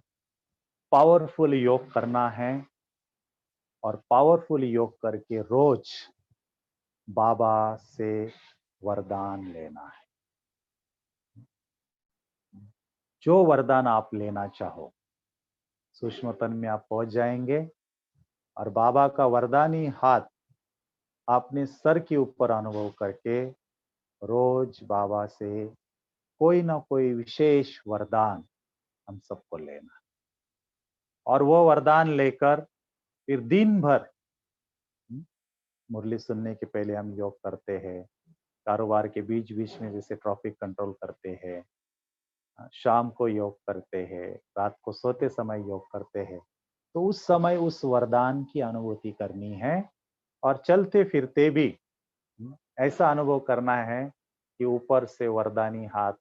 पावरफुल योग करना है और पावरफुल योग करके रोज बाबा से वरदान लेना है। जो वरदान आप लेना चाहो सूक्ष्म तन में आप पहुंच जाएंगे और बाबा का वरदानी हाथ आपने सर के ऊपर अनुभव करके रोज बाबा से कोई ना कोई विशेष वरदान हम सबको लेना और वो वरदान लेकर फिर दिन भर मुरली सुनने के पहले हम योग करते हैं, कारोबार के बीच बीच में जैसे ट्रैफिक कंट्रोल करते हैं, शाम को योग करते हैं, रात को सोते समय योग करते हैं। तो उस समय उस वरदान की अनुभूति करनी है और चलते फिरते भी ऐसा अनुभव करना है कि ऊपर से वरदानी हाथ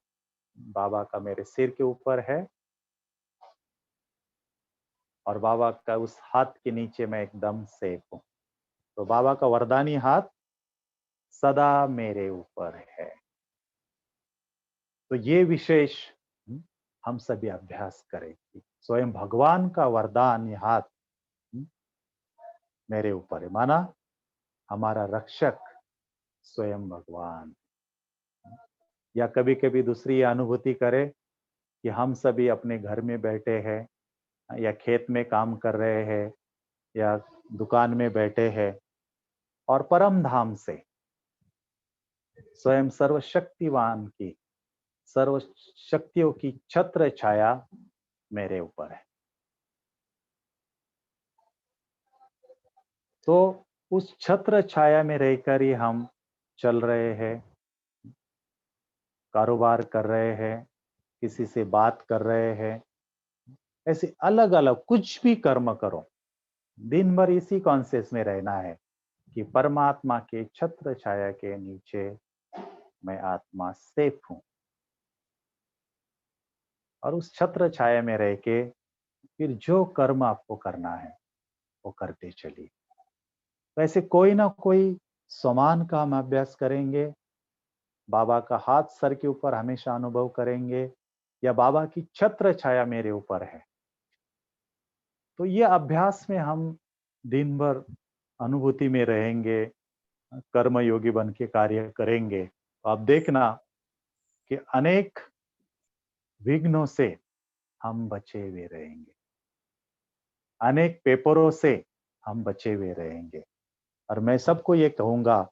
बाबा का मेरे सिर के ऊपर है और बाबा का उस हाथ के नीचे मैं एकदम सेफ हूं। तो बाबा का वरदानी हाथ सदा मेरे ऊपर है। तो ये विशेष हम सभी अभ्यास करेंगे। स्वयं भगवान का वरदान हाथ मेरे ऊपर है, माना हमारा रक्षक स्वयं भगवान। या कभी कभी दूसरी अनुभूति करे कि हम सभी अपने घर में बैठे हैं या खेत में काम कर रहे हैं या दुकान में बैठे हैं और परम धाम से स्वयं सर्वशक्तिवान की सर्व शक्तियों की छत्र छाया मेरे ऊपर है। तो उस छत्र छाया में रहकर ही हम चल रहे हैं, कारोबार कर रहे हैं, किसी से बात कर रहे हैं, ऐसे अलग अलग कुछ भी कर्म करो, दिन भर इसी कॉन्शियस में रहना है कि परमात्मा के छत्र छाया के नीचे मैं आत्मा सेफ हूं। और उस छत्र छाया में रह के फिर जो कर्म आपको करना है वो करते चलिए। वैसे कोई ना कोई समान का हम अभ्यास करेंगे, बाबा का हाथ सर के ऊपर हमेशा अनुभव करेंगे, या बाबा की छत्र छाया मेरे ऊपर है। तो ये अभ्यास में हम दिन भर अनुभूति में रहेंगे, कर्म योगी बन के कार्य करेंगे, तो आप देखना कि अनेक विघ्नों से हम बचे हुए रहेंगे, अनेक पेपरों से हम बचे हुए रहेंगे। और मैं सबको ये कहूंगा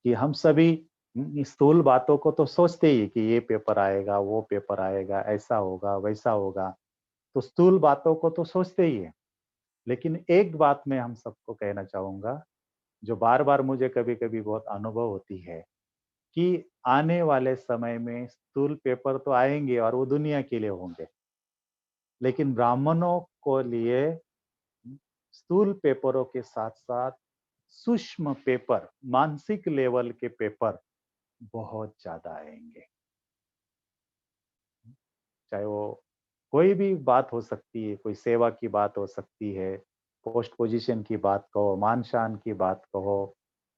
कि हम सभी स्थूल बातों को तो सोचते ही कि ये पेपर आएगा, वो पेपर आएगा, ऐसा होगा, वैसा होगा, तो स्थूल बातों को तो सोचते ही है। लेकिन एक बात मैं हम सबको कहना चाहूंगा, जो बार बार मुझे कभी कभी बहुत अनुभव होती है, कि आने वाले समय में स्थूल पेपर तो आएंगे और वो दुनिया के लिए होंगे, लेकिन ब्राह्मणों को लिए स्थूल पेपरों के साथ साथ सूक्ष्म पेपर, मानसिक लेवल के पेपर बहुत ज्यादा आएंगे। चाहे वो कोई भी बात हो सकती है, कोई सेवा की बात हो सकती है, पोस्ट पोजीशन की बात कहो, मान शान की बात कहो,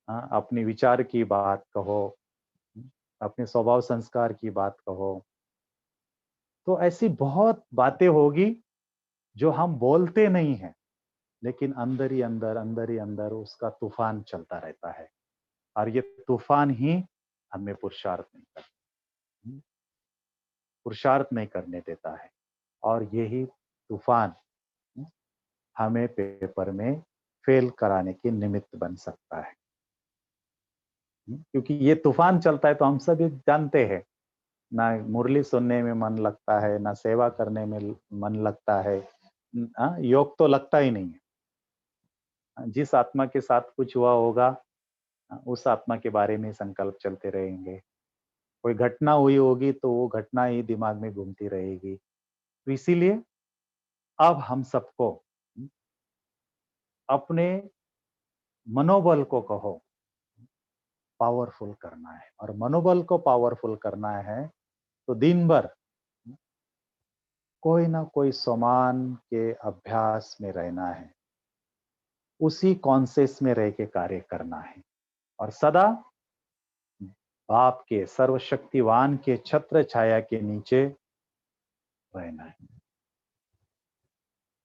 अपनी विचार की बात कहो, अपने स्वभाव संस्कार की बात कहो, तो ऐसी बहुत बातें होगी जो हम बोलते नहीं हैं, लेकिन अंदर ही अंदर उसका तूफान चलता रहता है। और ये तूफान ही हमें पुरुषार्थ नहीं करने देता है। और यही तूफान हमें पेपर में फेल कराने के निमित्त बन सकता है। क्योंकि ये तूफान चलता है तो हम सभी जानते हैं, ना मुरली सुनने में मन लगता है, ना सेवा करने में मन लगता है, योग तो लगता ही नहीं है। जिस आत्मा के साथ कुछ हुआ होगा, उस आत्मा के बारे में संकल्प चलते रहेंगे। कोई घटना हुई होगी तो वो घटना ही दिमाग में घूमती रहेगी। तो इसीलिए अब हम सबको अपने मनोबल को कहो पावरफुल करना है, और मनोबल को पावरफुल करना है तो दिन भर कोई ना कोई समान के अभ्यास में रहना है, उसी कॉन्शियस में रह के कार्य करना है, और सदा बाप के सर्वशक्तिवान के छत्र छाया के नीचे रहना है।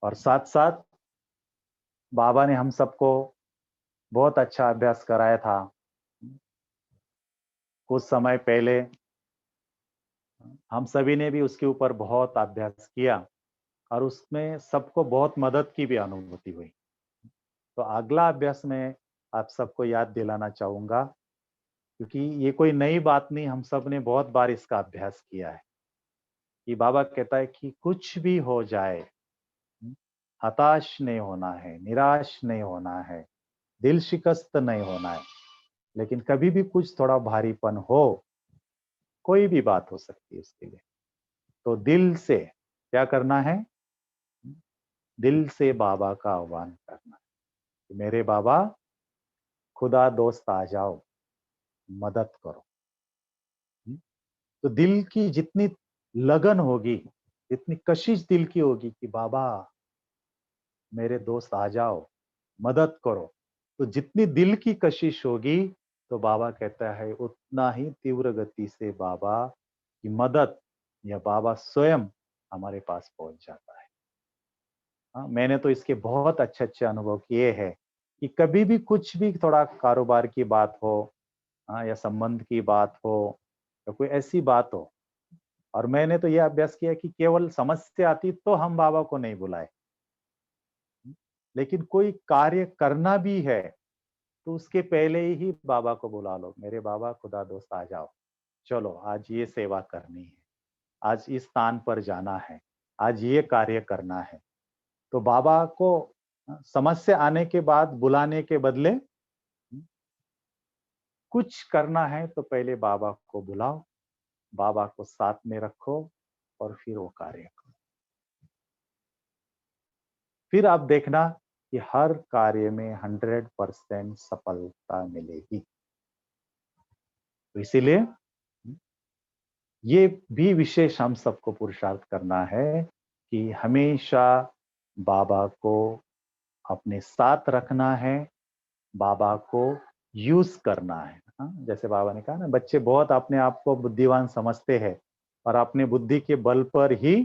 और साथ साथ बाबा ने हम सबको बहुत अच्छा अभ्यास कराया था कुछ समय पहले, हम सभी ने भी उसके ऊपर बहुत अभ्यास किया और उसमें सबको बहुत मदद की भी अनुभूति हुई। तो अगला अभ्यास में आप सबको याद दिलाना चाहूंगा, क्योंकि ये कोई नई बात नहीं, हम सब ने बहुत बार इसका अभ्यास किया है। कि बाबा कहता है कि कुछ भी हो जाए, हताश नहीं होना है, निराश नहीं होना है, दिल शिकस्त नहीं होना है, लेकिन कभी भी कुछ थोड़ा भारीपन हो, कोई भी बात हो सकती है उसके लिए, तो दिल से क्या करना है, दिल से बाबा का आह्वान करना है। मेरे बाबा, खुदा दोस्त आ जाओ, मदद करो। तो दिल की जितनी लगन होगी, जितनी कशिश दिल की होगी कि बाबा मेरे दोस्त आ जाओ, मदद करो, तो जितनी दिल की कशिश होगी, तो बाबा कहता है उतना ही तीव्र गति से बाबा की मदद या बाबा स्वयं हमारे पास पहुंच जाता है। मैंने तो इसके बहुत अच्छे अच्छे अनुभव किए हैं कि कभी भी कुछ भी थोड़ा कारोबार की बात हो, या संबंध की बात हो, या कोई ऐसी बात हो, और मैंने तो ये अभ्यास किया कि केवल समस्या आती तो हम बाबा को नहीं बुलाए, लेकिन कोई कार्य करना भी है तो उसके पहले ही बाबा को बुला लो, मेरे बाबा खुदा दोस्त आ जाओ, चलो आज ये सेवा करनी है, आज इस स्थान पर जाना है, आज ये कार्य करना है। तो बाबा को समस्या आने के बाद बुलाने के बदले कुछ करना है तो पहले बाबा को बुलाओ, बाबा को साथ में रखो और फिर वो कार्य करो। फिर आप देखना कि हर कार्य में 100% सफलता मिलेगी। तो इसीलिए ये भी विशेष हम सबको पुरुषार्थ करना है कि हमेशा बाबा को अपने साथ रखना है, बाबा को यूज करना है। हाँ, जैसे बाबा ने कहा ना, बच्चे बहुत अपने आप को बुद्धिमान समझते हैं और अपने बुद्धि के बल पर ही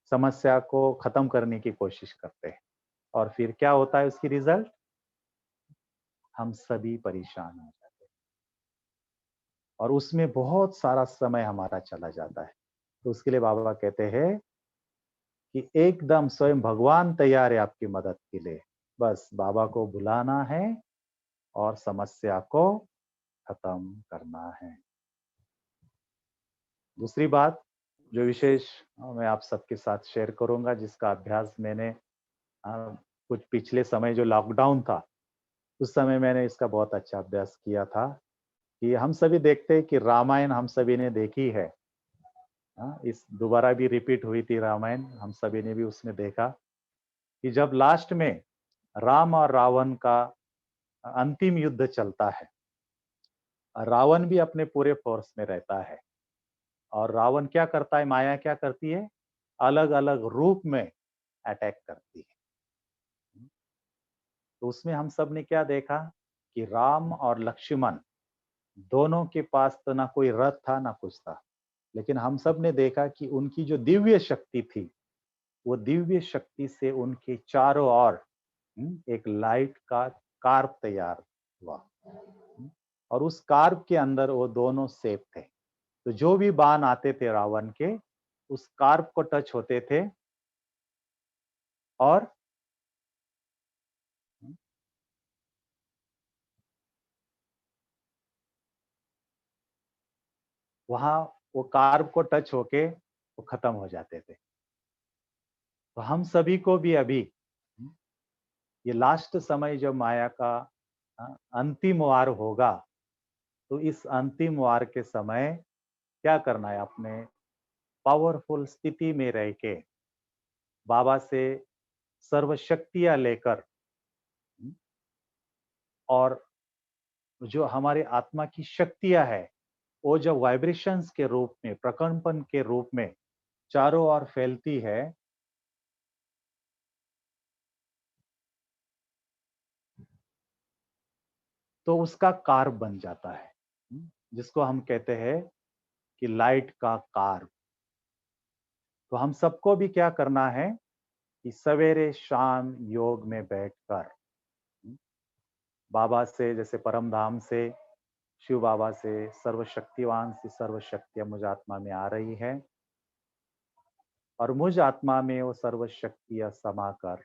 समस्या को खत्म करने की कोशिश करते हैं, और फिर क्या होता है उसकी रिजल्ट, हम सभी परेशान हो जाते हैं और उसमें बहुत सारा समय हमारा चला जाता है। तो उसके लिए बाबा कहते हैं कि एकदम स्वयं भगवान तैयार है आपकी मदद के लिए, बस बाबा को बुलाना है और समस्या को खत्म करना है। दूसरी बात जो विशेष मैं आप सबके साथ शेयर करूंगा, जिसका अभ्यास मैंने कुछ पिछले समय जो लॉकडाउन था उस समय मैंने इसका बहुत अच्छा अभ्यास किया था, कि हम सभी देखते हैं कि रामायण हम सभी ने देखी है। इस दोबारा भी रिपीट हुई थी रामायण, हम सभी ने भी उसमें देखा कि जब लास्ट में राम और रावण का अंतिम युद्ध चलता है, रावण भी अपने पूरे फोर्स में रहता है और रावण क्या करता है, माया क्या करती है, अलग अलग रूप में अटैक करती है। तो उसमें हम सब ने क्या देखा कि राम और लक्ष्मण दोनों के पास तो ना कोई रथ था ना कुछ था, लेकिन हम सब ने देखा कि उनकी जो दिव्य शक्ति थी, वो दिव्य शक्ति से उनके चारों ओर एक लाइट का कार्प तैयार हुआ और उस कार्प के अंदर वो दोनों सेफ थे। तो जो भी बाण आते थे रावण के, उस कार्प को टच होते थे और वहां वो कार्प को टच होके वो खत्म हो जाते थे। तो हम सभी को भी अभी ये लास्ट समय जब माया का अंतिम वार होगा, तो इस अंतिम वार के समय क्या करना है, अपने पावरफुल स्थिति में रह के बाबा से सर्वशक्तियां लेकर और जो हमारी आत्मा की शक्तियां है, वो जब वाइब्रेशंस के रूप में, प्रकंपन के रूप में चारों ओर फैलती है, तो उसका कार्ब बन जाता है, जिसको हम कहते हैं कि लाइट का कार्ब। तो हम सबको भी क्या करना है कि सवेरे शाम योग में बैठकर बाबा से, जैसे परम धाम से, शिव बाबा से, सर्वशक्तिवान से सर्वशक्तियां मुझ आत्मा में आ रही है और मुझ आत्मा में वो सर्वशक्तियां समाकर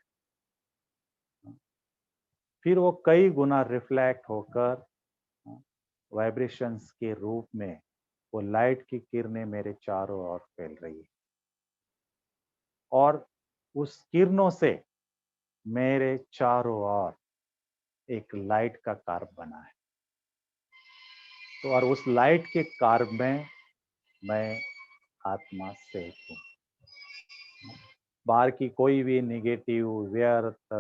फिर वो कई गुना रिफ्लेक्ट होकर वाइब्रेशंस के रूप में वो लाइट की किरणें मेरे चारों ओर फैल रही है और उस किरणों से मेरे चारों ओर एक लाइट का कार्ब बना है। तो और उस लाइट के कार्ब में मैं आत्मा सेफ हूँ। बाहर की कोई भी निगेटिव, व्यर्थ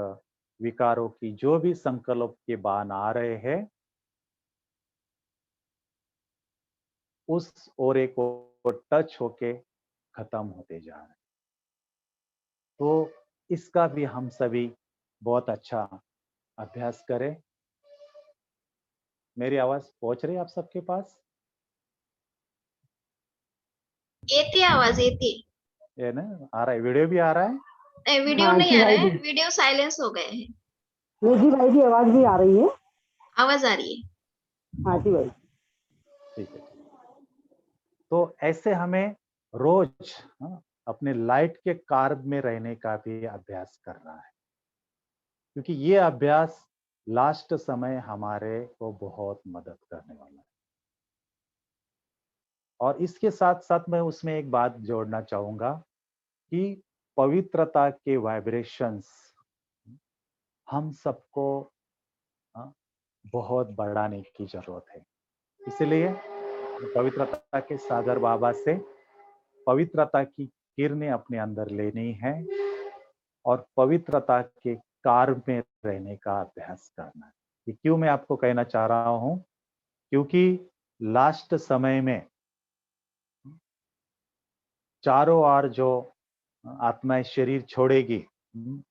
विकारों की जो भी संकल्प के बाण आ रहे हैं, उस ओरे को टच होके खत्म होते जा रहे हैं। तो इसका भी हम सभी बहुत अच्छा अभ्यास करें। मेरी आवाज पहुंच रही है आप सबके पास? येते आवाज येते। ये ना आ रहा है, वीडियो भी आ रहा है? नहीं, वीडियो हाँ नहीं जी आ रहा भाई है, जी, वीडियो साइलेंस हो गए हैं। जी भाई की आवाज भी आ रही है। आवाज आ रही है। हाँ जी भाई। ठीक है। तो ऐसे हमें रोज अपने लाइट के कार्ब में रहने का भी अभ्यास करना है, क्योंकि ये अभ्यास लास्ट समय हमारे को बहुत मदद करने वाला है। और इसके साथ साथ मैं उसमें एक बात जोड़ना चाहूंगा कि पवित्रता के वाइब्रेशंस हम सबको बहुत बढ़ाने की जरूरत है। इसलिए पवित्रता के सागर बाबा से पवित्रता की किरणें अपने अंदर लेनी है और पवित्रता के कार्य में रहने का अभ्यास करना है। ये क्यों मैं आपको कहना चाह रहा हूं, क्योंकि लास्ट समय में चारों ओर जो आत्माएं शरीर छोड़ेगी,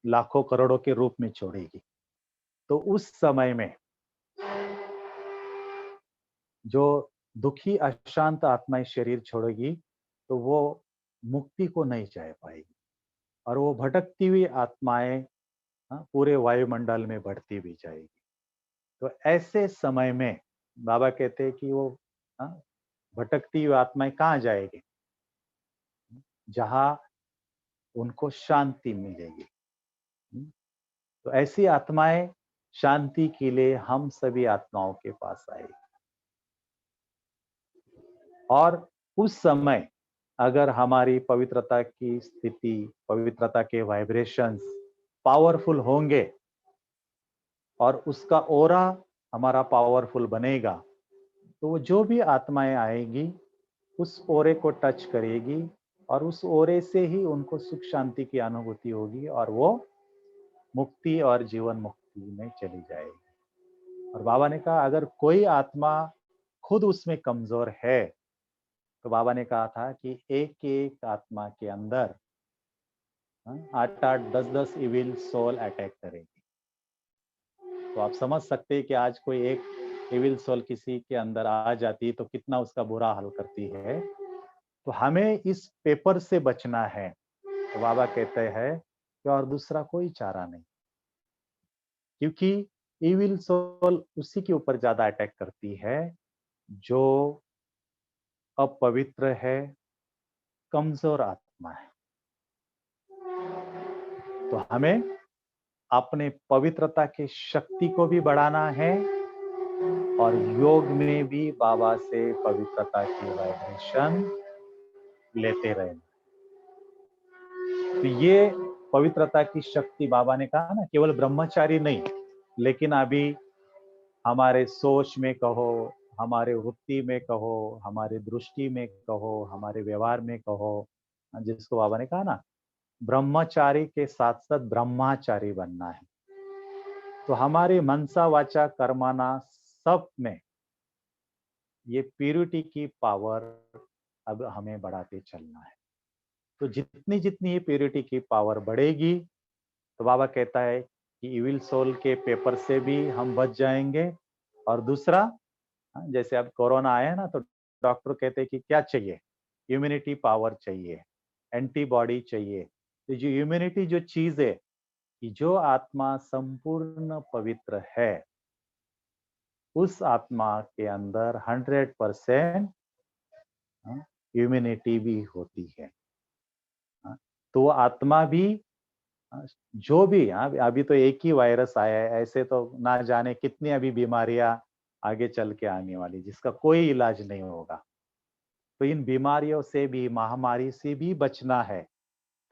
लाखों करोड़ों के रूप में छोड़ेगी, तो उस समय में जो दुखी अशांत आत्माएं शरीर छोड़ेगी तो वो मुक्ति को नहीं चाह पाएगी और वो भटकती हुई आत्माएं पूरे वायुमंडल में बढ़ती हुई जाएगी। तो ऐसे समय में बाबा कहते हैं कि वो भटकती हुई आत्माएं कहाँ जाएगी, जहां उनको शांति मिलेगी। तो ऐसी आत्माएं शांति के लिए हम सभी आत्माओं के पास आएगी और उस समय अगर हमारी पवित्रता की स्थिति, पवित्रता के वाइब्रेशंस पावरफुल होंगे और उसका ओरा हमारा पावरफुल बनेगा, तो वो जो भी आत्माएं आएगी उस ओरे को टच करेगी और उस ओरे से ही उनको सुख शांति की अनुभूति होगी और वो मुक्ति और जीवन मुक्ति में चली जाएगी। और बाबा ने कहा अगर कोई आत्मा खुद उसमें कमजोर है तो बाबा ने कहा था कि एक एक आत्मा के अंदर 8-8, 10-10 इविल सोल अटैक करेगी। तो आप समझ सकते हैं कि आज कोई एक इविल सोल किसी के अंदर आ जाती तो कितना उसका बुरा हाल करती है। तो हमें इस पेपर से बचना है। तो बाबा कहते हैं कि और दूसरा कोई चारा नहीं, क्योंकि इविल सोल उसी के ऊपर ज्यादा अटैक करती है जो अपवित्र है, कमजोर आत्मा है। तो हमें अपने पवित्रता की शक्ति को भी बढ़ाना है और योग में भी बाबा से पवित्रता की वाइब्रेशन लेते रहना। तो ये पवित्रता की शक्ति बाबा ने कहा ना, केवल ब्रह्मचारी नहीं, लेकिन अभी हमारे सोच में कहो, हमारे वृत्ति में कहो, हमारे दृष्टि में कहो, हमारे व्यवहार में कहो, जिसको बाबा ने कहा ना ब्रह्मचारी के साथ साथ ब्रह्माचारी बनना है। तो हमारे मनसा वाचा कर्माना सब में ये प्यूरिटी की पावर अब हमें बढ़ाते चलना है। तो जितनी जितनी ये प्यूरिटी की पावर बढ़ेगी तो बाबा कहता है कि इविल सोल के पेपर से भी हम बच जाएंगे। और दूसरा, जैसे अब कोरोना आया ना तो डॉक्टर कहते हैं कि क्या चाहिए, इम्यूनिटी पावर चाहिए, एंटीबॉडी चाहिए। तो जो इम्यूनिटी जो चीज है कि जो आत्मा संपूर्ण पवित्र है उस आत्मा के अंदर 100% इम्यूनिटी भी होती है। तो वो आत्मा भी जो भी, अभी तो एक ही वायरस आया है, ऐसे तो ना जाने कितनी अभी बीमारियां आगे चल के आने वाली जिसका कोई इलाज नहीं होगा। तो इन बीमारियों से भी, महामारी से भी बचना है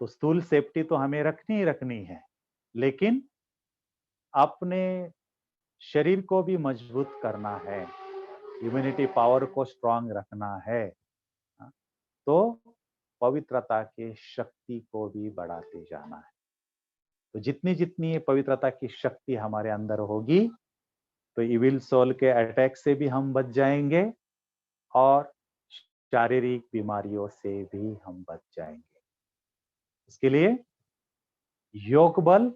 तो स्थूल सेफ्टी तो हमें रखनी ही रखनी है, लेकिन अपने शरीर को भी मजबूत करना है, इम्यूनिटी पावर को स्ट्रांग रखना है। तो पवित्रता के शक्ति को भी बढ़ाते जाना है। तो जितनी जितनी ये पवित्रता की शक्ति हमारे अंदर होगी तो इविल सोल के अटैक से भी हम बच जाएंगे और शारीरिक बीमारियों से भी हम बच जाएंगे। इसके लिए योग बल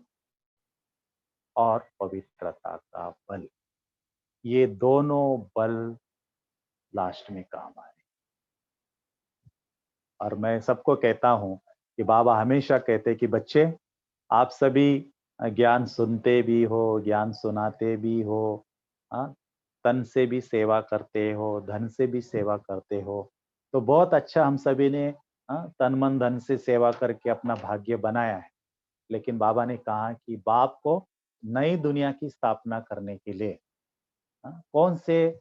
और पवित्रता का बल, ये दोनों बल लास्ट में काम आए। और मैं सबको कहता हूं कि बाबा हमेशा कहते कि बच्चे आप सभी ज्ञान सुनते भी हो, ज्ञान सुनाते भी हो, तन से भी सेवा करते हो, धन से भी सेवा करते हो, तो बहुत अच्छा हम सभी ने तन मन धन से सेवा करके अपना भाग्य बनाया है। लेकिन बाबा ने कहा कि बाप को नई दुनिया की स्थापना करने के लिए कौन से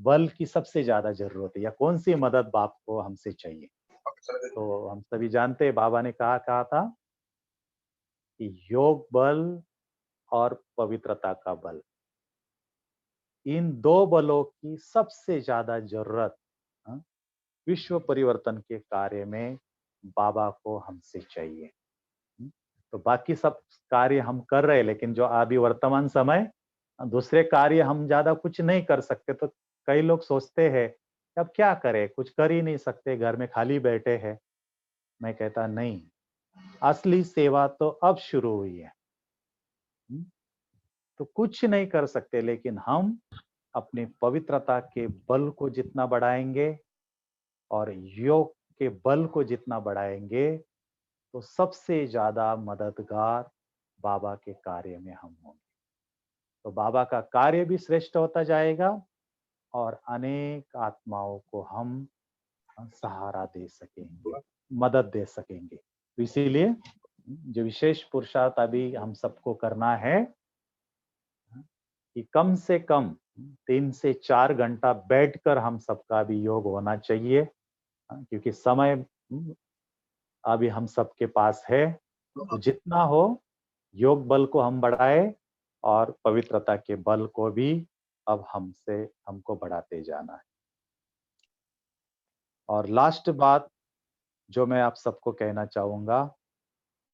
बल की सबसे ज्यादा जरूरत है या कौन सी मदद बाप को हमसे चाहिए। तो हम सभी जानते हैं बाबा ने कहा था कि योग बल और पवित्रता का बल, इन दो बलों की सबसे ज्यादा जरूरत विश्व परिवर्तन के कार्य में बाबा को हमसे चाहिए। तो बाकी सब कार्य हम कर रहे हैं, लेकिन जो अभी वर्तमान समय दूसरे कार्य हम ज्यादा कुछ नहीं कर सकते। तो कई लोग सोचते हैं कि अब क्या करें, कुछ कर ही नहीं सकते, घर में खाली बैठे हैं। मैं कहता नहीं, असली सेवा तो अब शुरू हुई है। तो कुछ नहीं कर सकते, लेकिन हम अपनी पवित्रता के बल को जितना बढ़ाएंगे और योग के बल को जितना बढ़ाएंगे, तो सबसे ज्यादा मददगार बाबा के कार्य में हम होंगे। तो बाबा का कार्य भी श्रेष्ठ होता जाएगा और अनेक आत्माओं को हम सहारा दे सकेंगे, मदद दे सकेंगे। तो इसीलिए जो विशेष पुरुषार्थ अभी हम सबको करना है कि कम से कम 3 से 4 घंटा बैठकर हम सबका भी योग होना चाहिए, क्योंकि समय अभी हम सबके पास है। तो जितना हो योग बल को हम बढ़ाए और पवित्रता के बल को भी अब हमको बढ़ाते जाना है। और लास्ट बात जो मैं आप सबको कहना चाहूंगा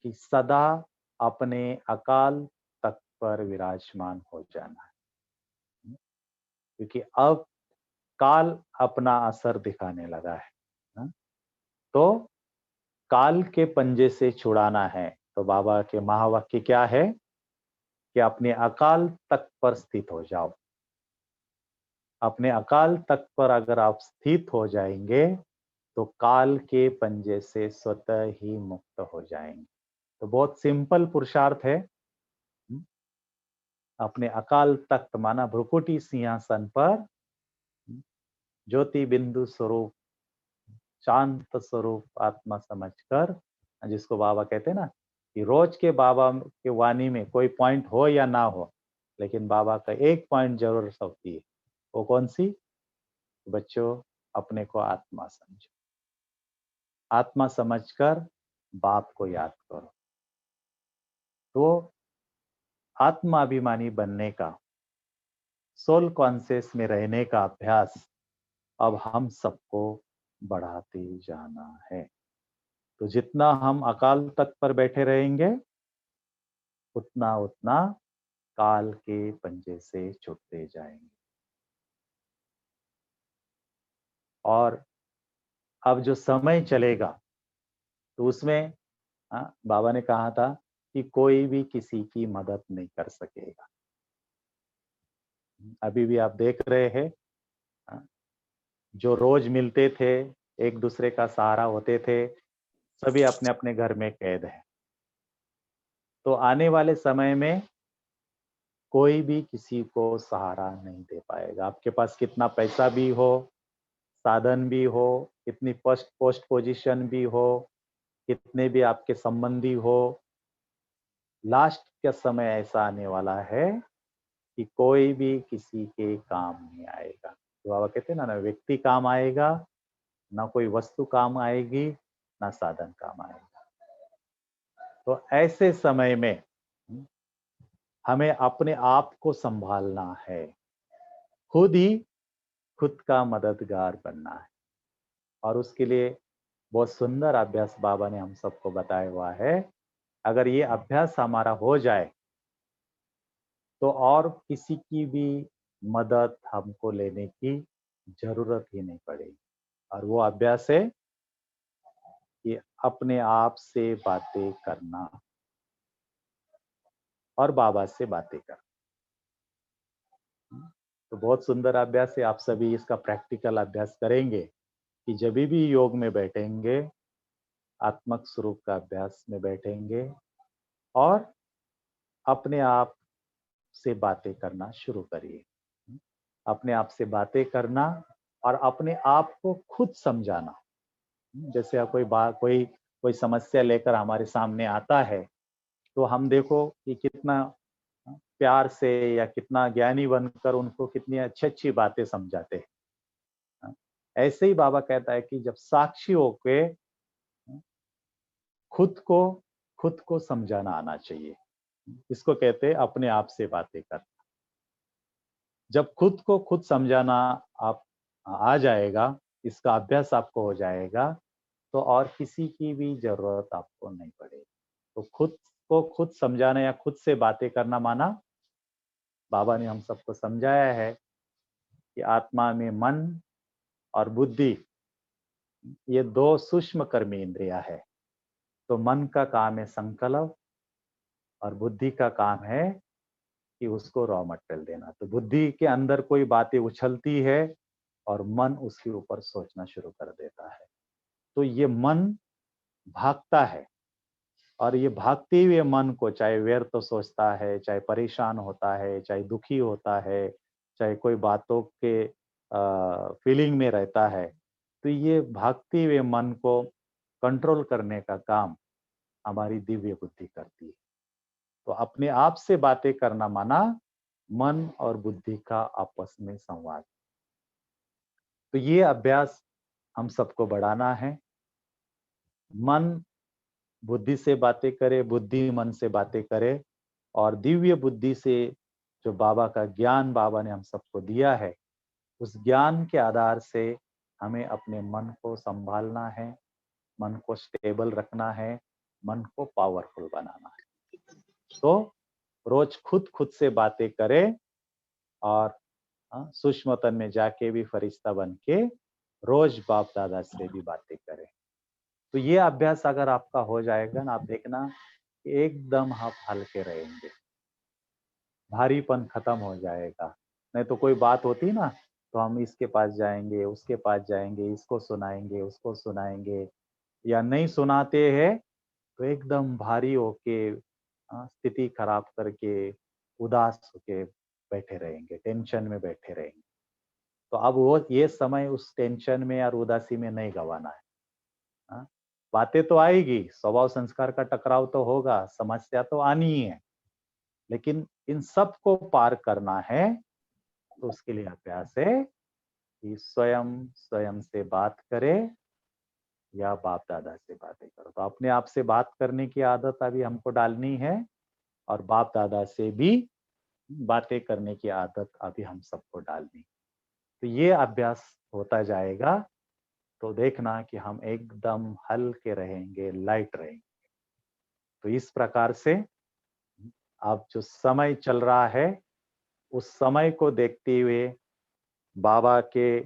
कि सदा अपने अकाल तख्त पर विराजमान हो जाना है, क्योंकि अब काल अपना असर दिखाने लगा है। तो काल के पंजे से छुड़ाना है। तो बाबा के महावाक्य क्या है कि अपने अकाल तख्त पर स्थित हो जाओ। अपने अकाल तख्त पर अगर आप स्थित हो जाएंगे तो काल के पंजे से स्वतः ही मुक्त हो जाएंगे। तो बहुत सिंपल पुरुषार्थ है। अपने अकाल तख्त माना भ्रुकुटी सिंहासन पर ज्योति बिंदु स्वरूप शांत स्वरूप आत्मा समझकर, जिसको बाबा कहते हैं ना कि रोज के बाबा के वाणी में कोई पॉइंट हो या ना हो, लेकिन बाबा का एक पॉइंट जरूर होती है। वो कौन सी? बच्चों, अपने को आत्मा समझो। आत्मा समझकर बाप को याद करो। तो आत्माभिमानी बनने का, सोल कॉन्शियस में रहने का अभ्यास अब हम सबको बढ़ाते जाना है। तो जितना हम अकाल तख्त पर बैठे रहेंगे उतना उतना काल के पंजे से छूटते जाएंगे। और अब जो समय चलेगा तो उसमें बाबा ने कहा था कि कोई भी किसी की मदद नहीं कर सकेगा। अभी भी आप देख रहे हैं, जो रोज मिलते थे, एक दूसरे का सहारा होते थे, सभी अपने अपने घर में कैद है। तो आने वाले समय में कोई भी किसी को सहारा नहीं दे पाएगा। आपके पास कितना पैसा भी हो, साधन भी हो, कितनी पोस्ट पोजीशन भी हो, कितने भी आपके संबंधी हो, लास्ट का समय ऐसा आने वाला है कि कोई भी किसी के काम नहीं आएगा। तो बाबा कहते हैं ना व्यक्ति काम आएगा, ना कोई वस्तु काम आएगी, ना साधन काम आएगा। तो ऐसे समय में हमें अपने आप को संभालना है, खुद का मददगार बनना है। और उसके लिए बहुत सुंदर अभ्यास बाबा ने हम सबको बताया हुआ है। अगर ये अभ्यास हमारा हो जाए तो और किसी की भी मदद हमको लेने की जरूरत ही नहीं पड़ेगी। और वो अभ्यास है कि अपने आप से बातें करना और बाबा से बातें करना। तो बहुत सुंदर अभ्यास है। आप सभी इसका प्रैक्टिकल अभ्यास करेंगे कि जब भी योग में बैठेंगे, आत्मक स्वरूप का अभ्यास में बैठेंगे और अपने आप से बातें करना शुरू करिए। अपने आप से बातें करना और अपने आप को खुद समझाना। जैसे कोई समस्या लेकर हमारे सामने आता है तो हम देखो कि कितना प्यार से या कितना ज्ञानी बनकर उनको कितनी अच्छी अच्छी बातें समझाते हैं। ऐसे ही बाबा कहता है कि जब साक्षी होके खुद को समझाना आना चाहिए। इसको कहते हैं अपने आप से बातें करना। जब खुद को खुद समझाना आप आ जाएगा, इसका अभ्यास आपको हो जाएगा, तो और किसी की भी जरूरत आपको नहीं पड़ेगी। तो खुद को खुद समझाना या खुद से बातें करना माना, बाबा ने हम सबको समझाया है कि आत्मा में मन और बुद्धि, ये दो सूक्ष्म कर्मी इंद्रिया है। तो मन का काम है संकल्प और बुद्धि का काम है कि उसको रॉ मटेरियल देना। तो बुद्धि के अंदर कोई बातें उछलती है और मन उसके ऊपर सोचना शुरू कर देता है। तो ये मन भागता है, और ये भागते हुए मन को चाहे व्यर्थ तो सोचता है, चाहे परेशान होता है, चाहे दुखी होता है, चाहे कोई बातों के फीलिंग में रहता है, तो ये भागते हुए मन को कंट्रोल करने का काम हमारी दिव्य बुद्धि करती है। तो अपने आप से बातें करना माना मन और बुद्धि का आपस में संवाद। तो ये अभ्यास हम सबको बढ़ाना है। मन बुद्धि से बातें करे, बुद्धि मन से बातें करे, और दिव्य बुद्धि से जो बाबा का ज्ञान बाबा ने हम सबको दिया है, उस ज्ञान के आधार से हमें अपने मन को संभालना है, मन को स्टेबल रखना है, मन को पावरफुल बनाना है। तो रोज खुद से बातें करें, और सूक्ष्म तन में जाके भी फरिश्ता बन के रोज बाप दादा से भी बातें करें। तो ये अभ्यास अगर आपका हो जाएगा ना, आप देखना कि एकदम आप हल्के रहेंगे, भारीपन खत्म हो जाएगा। नहीं तो कोई बात होती ना, तो हम इसके पास जाएंगे, उसके पास जाएंगे, इसको सुनाएंगे, उसको सुनाएंगे, या नहीं सुनाते हैं तो एकदम भारी होके स्थिति खराब करके उदास होके बैठे रहेंगे, टेंशन में बैठे रहेंगे। तो अब वो ये समय उस टेंशन में और उदासी में नहीं गवाना है। बातें तो आएगी, स्वभाव संस्कार का टकराव तो होगा, समस्या तो आनी ही है, लेकिन इन सब को पार करना है। तो उसके लिए अभ्यास है कि स्वयं से बात करे या बाप दादा से बातें करो। तो अपने आप से बात करने की आदत अभी हमको डालनी है, और बाप दादा से भी बातें करने की आदत अभी हम सबको डालनी। तो ये अभ्यास होता जाएगा, तो देखना कि हम एकदम हल्के रहेंगे, लाइट रहेंगे। तो इस प्रकार से अब जो समय चल रहा है, उस समय को देखते हुए, बाबा के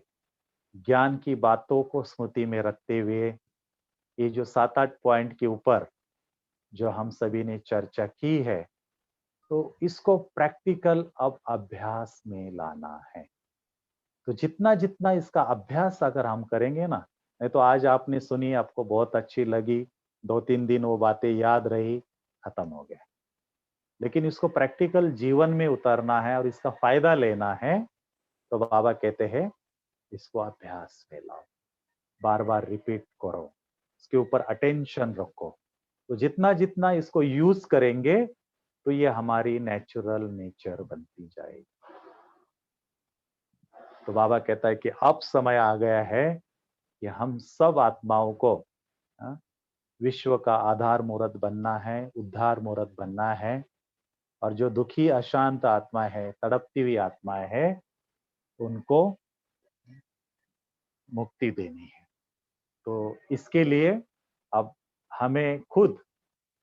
ज्ञान की बातों को स्मृति में रखते हुए, ये जो 7-8 पॉइंट के ऊपर जो हम सभी ने चर्चा की है, तो इसको प्रैक्टिकल अब अभ्यास में लाना है। तो जितना जितना इसका अभ्यास अगर हम करेंगे ना, नहीं तो आज आपने सुनी, आपको बहुत अच्छी लगी, 2-3 दिन वो बातें याद रही, खत्म हो गया। लेकिन इसको प्रैक्टिकल जीवन में उतारना है और इसका फायदा लेना है, तो बाबा कहते हैं इसको अभ्यास में लाओ, बार बार रिपीट करो, इसके ऊपर अटेंशन रखो। तो जितना जितना इसको यूज करेंगे, तो ये हमारी नेचुरल नेचर बनती जाएगी। तो बाबा कहता है कि अब समय आ गया है कि हम सब आत्माओं को विश्व का आधार मूर्त बनना है, उद्धार मूर्त बनना है, और जो दुखी अशांत आत्मा है, तड़पती हुई आत्माएं है, उनको मुक्ति देनी है। तो इसके लिए अब हमें खुद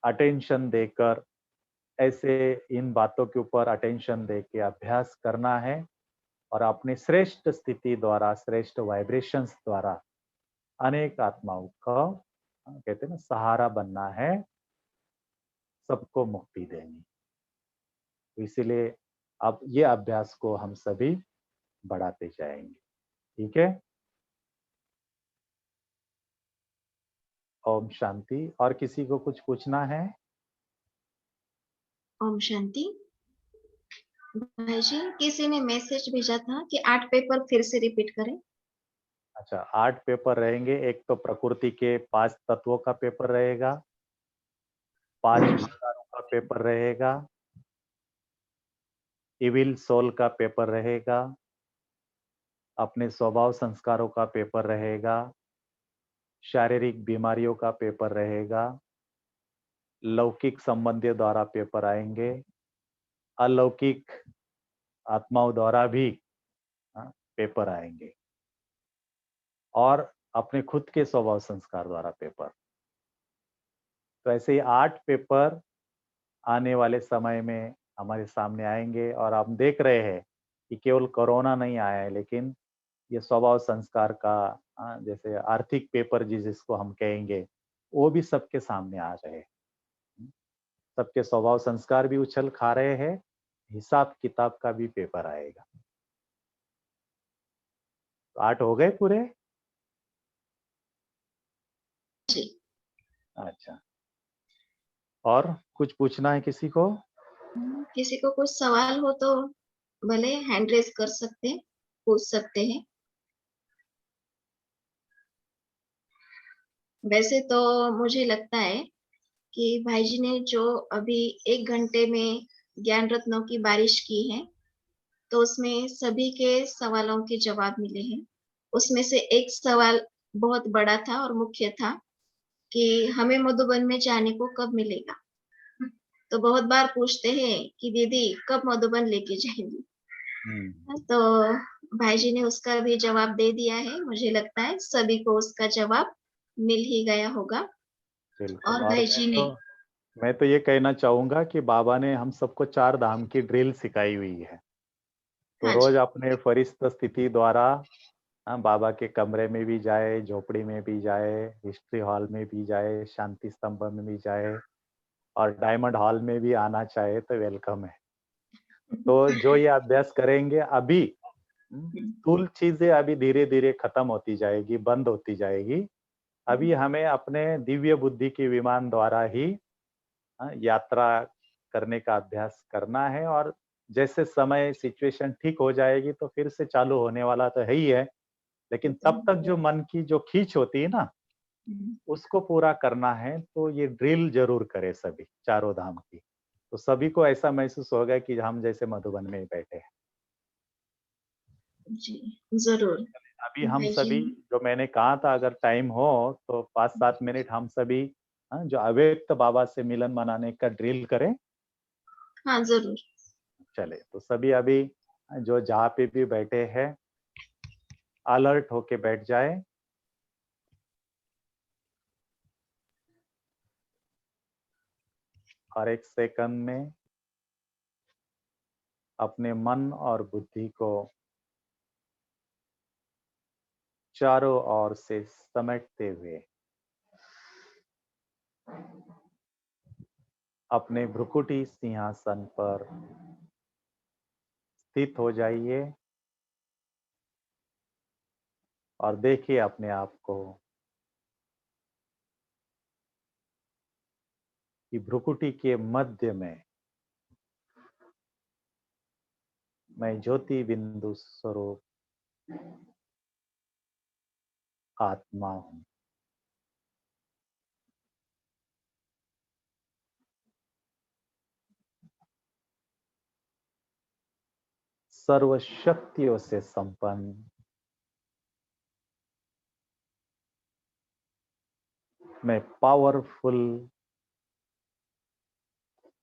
अटेंशन देकर, ऐसे इन बातों के ऊपर अटेंशन देके अभ्यास करना है, और अपने श्रेष्ठ स्थिति द्वारा, श्रेष्ठ वाइब्रेशंस द्वारा अनेक आत्माओं का कहते हैं ना सहारा बनना है, सबको मुक्ति देनी। तो इसीलिए अब ये अभ्यास को हम सभी बढ़ाते जाएंगे। ठीक है, ओम शांति। और किसी को कुछ पूछना है? ओम शांति। भाई जी, किसी ने मैसेज भेजा था कि 8 पेपर फिर से रिपीट करें। अच्छा, 8 पेपर रहेंगे। एक तो प्रकृति के 5 तत्वों का पेपर रहेगा, 5 विकारों का पेपर रहेगा, इविल सोल का पेपर रहेगा, अपने स्वभाव संस्कारों का पेपर रहेगा, शारीरिक बीमारियों का पेपर रहेगा, लौकिक संबंधियों द्वारा पेपर आएंगे, अलौकिक आत्माओं द्वारा भी पेपर आएंगे, और अपने खुद के स्वभाव संस्कार द्वारा पेपर। तो ऐसे ही 8 पेपर आने वाले समय में हमारे सामने आएंगे, और हम देख रहे हैं कि केवल कोरोना नहीं आया है, लेकिन ये स्वभाव संस्कार का जैसे आर्थिक पेपर जिसको हम कहेंगे, वो भी सबके सामने आ रहे हैं। सबके स्वभाव संस्कार भी उछल खा रहे हैं, हिसाब किताब का भी पेपर आएगा। तो 8 हो गए पूरे? जी। अच्छा, और कुछ पूछना है किसी को? किसी को कुछ सवाल हो तो भले हैंड रेज कर सकते हैं, पूछ सकते हैं। वैसे तो मुझे लगता है कि भाई जी ने जो अभी 1 घंटे में ज्ञान रत्नों की बारिश की है, तो उसमें सभी के सवालों के जवाब मिले हैं। उसमें से एक सवाल बहुत बड़ा था और मुख्य था कि हमें मधुबन में जाने को कब मिलेगा। तो बहुत बार पूछते हैं कि दीदी कब मधुबन लेके जाएंगी। तो भाई जी ने उसका भी जवाब दे दिया है। मुझे लगता है सभी को उसका जवाब मिल ही गया होगा। बिल्कुल। और और भाई जी ने मैं तो ये कहना चाहूंगा कि बाबा ने हम सबको 4 धाम की ड्रिल सिखाई हुई है। तो हाँ रोज जी, अपने फरिश्त स्थिति द्वारा बाबा के कमरे में भी जाए, झोपड़ी में भी जाए, हिस्ट्री हॉल में भी जाए, शांति स्तंभ में भी जाए, और डायमंड हॉल में भी आना चाहे तो वेलकम है। तो जो ये अभ्यास करेंगे अभी, स्थूल चीजें अभी धीरे धीरे खत्म होती जाएगी, बंद होती जाएगी। अभी हमें अपने दिव्य बुद्धि के विमान द्वारा ही यात्रा करने का अभ्यास करना है, और जैसे समय सिचुएशन ठीक हो जाएगी तो फिर से चालू होने वाला तो है ही है, लेकिन तब तक जो मन की जो खींच होती है ना, उसको पूरा करना है। तो ये ड्रिल जरूर करें सभी, चारों धाम की। तो सभी को ऐसा महसूस होगा कि हम जैसे मधुबन में ही बैठे हैं। जी, जरूर। अभी हम भाई जी सभी, जो मैंने कहा था, अगर टाइम हो तो 5-7 मिनट हम सभी जो अव्यक्त बाबा से मिलन मनाने का ड्रिल करें। हाँ, जरूर। चले, तो सभी अभी जो जहाँ पे भी बैठे हैं, अलर्ट होके बैठ जाए। और 1 सेकंड में अपने मन और बुद्धि को चारों ओर से समेटते हुए अपने भ्रुकुटी सिंहासन पर स्थित हो जाइए, और देखिए अपने आप को कि भ्रुकुटी के मध्य में मैं ज्योति बिंदु स्वरूप आत्मा हूं। सर्व शक्तियों से संपन्न मैं पावरफुल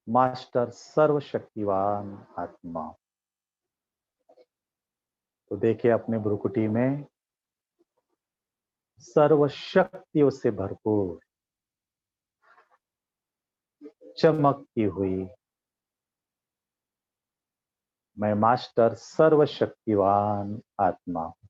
मास्टर सर्वशक्तिवान आत्मा हूं। तो देखिए अपने भ्रुकुटी में सर्व शक्तियों से भरपूर चमकती हुई मैं मास्टर सर्वशक्तिवान आत्मा हूं।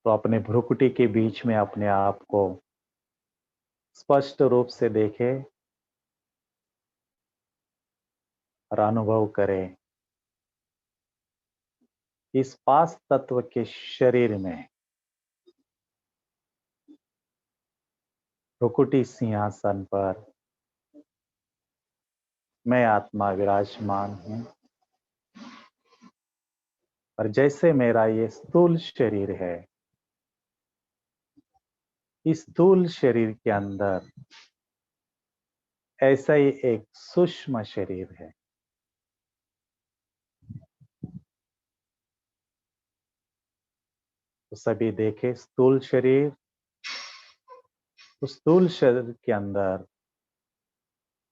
तो अपने भ्रुकुटी के बीच में अपने आप को स्पष्ट रूप से देखें और अनुभव करें इस पांच तत्व के शरीर में रुकुटी सिंहासन पर मैं आत्मा विराजमान हूं और जैसे मेरा ये स्थूल शरीर है, इस स्थूल शरीर के अंदर ऐसा ही एक सूक्ष्म शरीर है। तो सभी देखे स्थूल शरीर, उस स्थूल शरीर के अंदर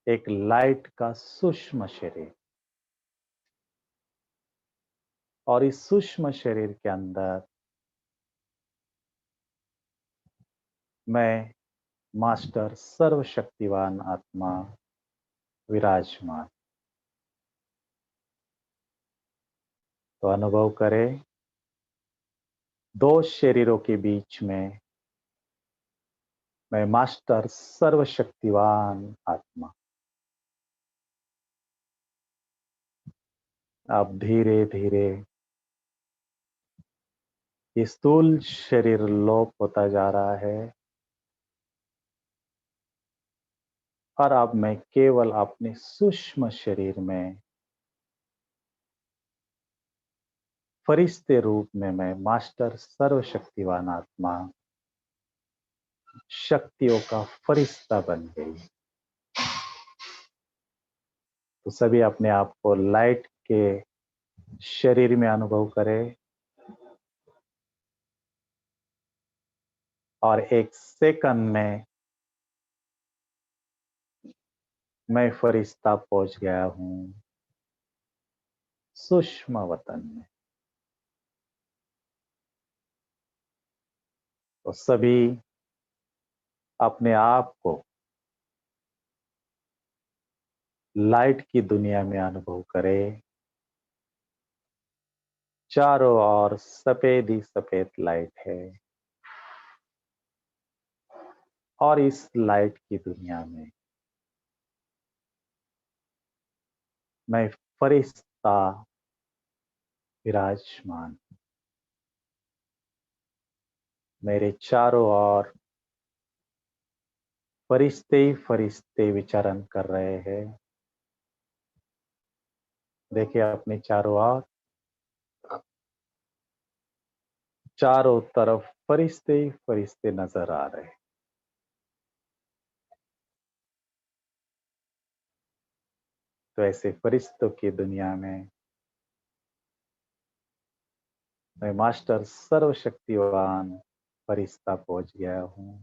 एक लाइट का सूक्ष्म शरीर, और इस सूक्ष्म शरीर के अंदर मैं मास्टर सर्वशक्तिवान आत्मा विराजमान। तो अनुभव करें, दो शरीरों के बीच में मैं मास्टर सर्वशक्तिवान आत्मा। अब धीरे धीरे ये स्थूल शरीर लोप होता जा रहा है और अब मैं केवल अपने सूक्ष्म शरीर में फरिश्ते रूप में मैं मास्टर सर्वशक्तिवान आत्मा शक्तियों का फरिश्ता बन गई। तो सभी अपने आप को लाइट के शरीर में अनुभव करें और एक सेकंड में मैं फरिश्ता पहुंच गया हूं सूक्ष्म वतन में। तो सभी अपने आप को लाइट की दुनिया में अनुभव करें। चारों ओर सफेद ही सफेद लाइट है और इस लाइट की दुनिया में मैं फरिश्ता विराजमान। मेरे चारों ओर फरिश्ते ही फरिश्ते विचरण कर रहे हैं। देखिए अपने चारों ओर, चारों तरफ फरिश्ते ही फरिश्ते नजर आ रहे हैं। तो ऐसे फरिश्तों की दुनिया में मैं मास्टर सर्वशक्तिवान फरिश्ता पहुंच गया हूं।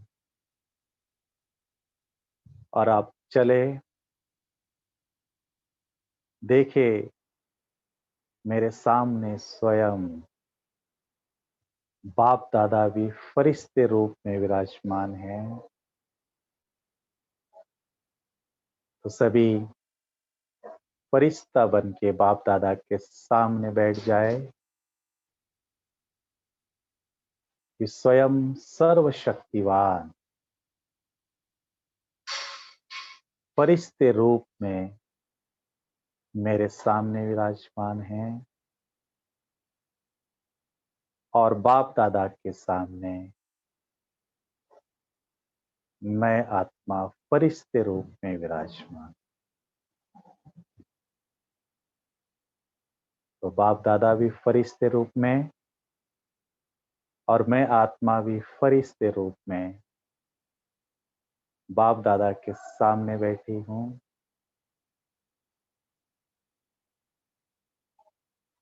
और आप चले देखे मेरे सामने स्वयं बाप दादा भी फरिश्ते रूप में विराजमान हैं। तो सभी फरिश्ता बन के बाप दादा के सामने बैठ जाए कि स्वयं सर्वशक्तिवान फरिश्ते रूप में मेरे सामने विराजमान हैं और बाप दादा के सामने मैं आत्मा फरिश्ते रूप में विराजमान। तो बाप दादा भी फरिश्ते रूप में और मैं आत्मा भी फरिश्ते रूप में बाप दादा के सामने बैठी हूं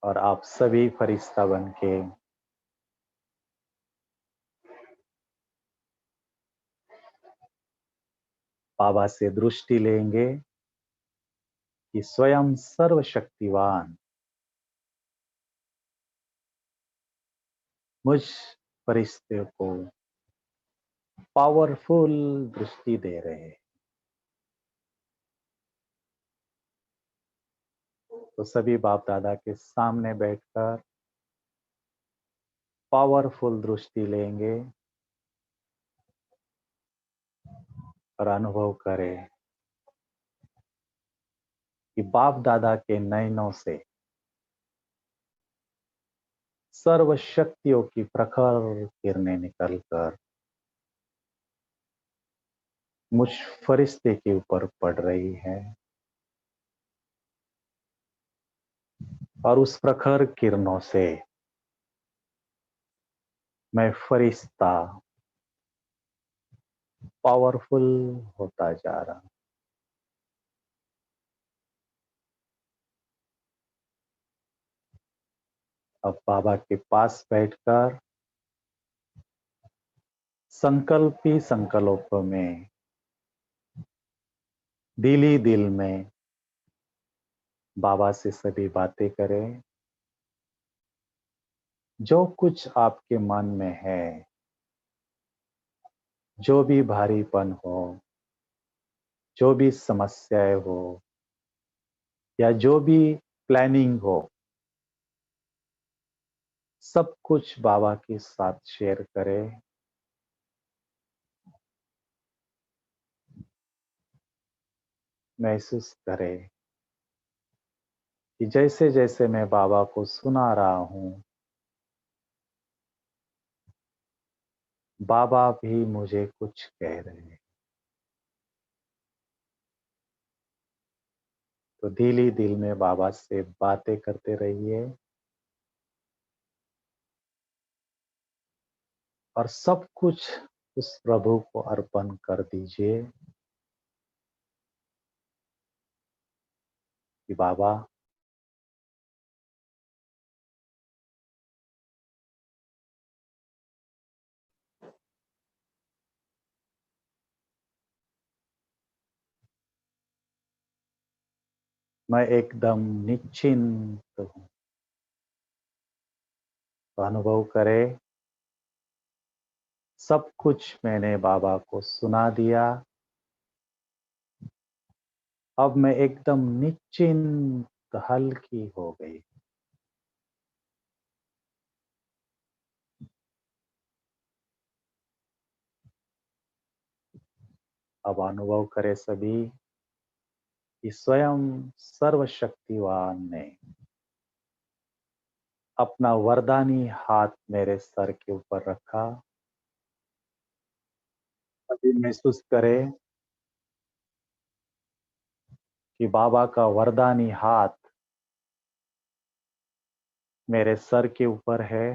और आप सभी फरिश्ता बन के बाबा से दृष्टि लेंगे कि स्वयं सर्वशक्तिवान मुझ फरिश्ते को पावरफुल दृष्टि दे रहे हैं। तो सभी बाप दादा के सामने बैठकर पावरफुल दृष्टि लेंगे और अनुभव करें कि बाप दादा के नयनों से सर्व शक्तियों की प्रखर किरणें निकलकर मुझ फरिश्ते के ऊपर पड़ रही है और उस प्रखर किरणों से मैं फरिश्ता पावरफुल होता जा रहा हूं। अब बाबा के पास बैठकर संकल्प ही संकल्प में दिल ही दिल में बाबा से सभी बातें करें। जो कुछ आपके मन में है, जो भी भारीपन हो, जो भी समस्याएं हो या जो भी प्लानिंग हो, सब कुछ बाबा के साथ शेयर करें। महसूस करें कि जैसे जैसे मैं बाबा को सुना रहा हूं, बाबा भी मुझे कुछ कह रहे हैं। तो दिल ही दिल में बाबा से बातें करते रहिए और सब कुछ उस प्रभु को अर्पण कर दीजिए कि बाबा मैं एकदम निश्चिंत हूं। तो अनुभव करें, सब कुछ मैंने बाबा को सुना दिया। अब मैं एकदम निश्चिंत हल्की हो गई। अब अनुभव करें सभी कि स्वयं सर्वशक्तिवान ने अपना वरदानी हाथ मेरे सर के ऊपर रखा। अभी महसूस करें कि बाबा का वरदानी हाथ मेरे सर के ऊपर है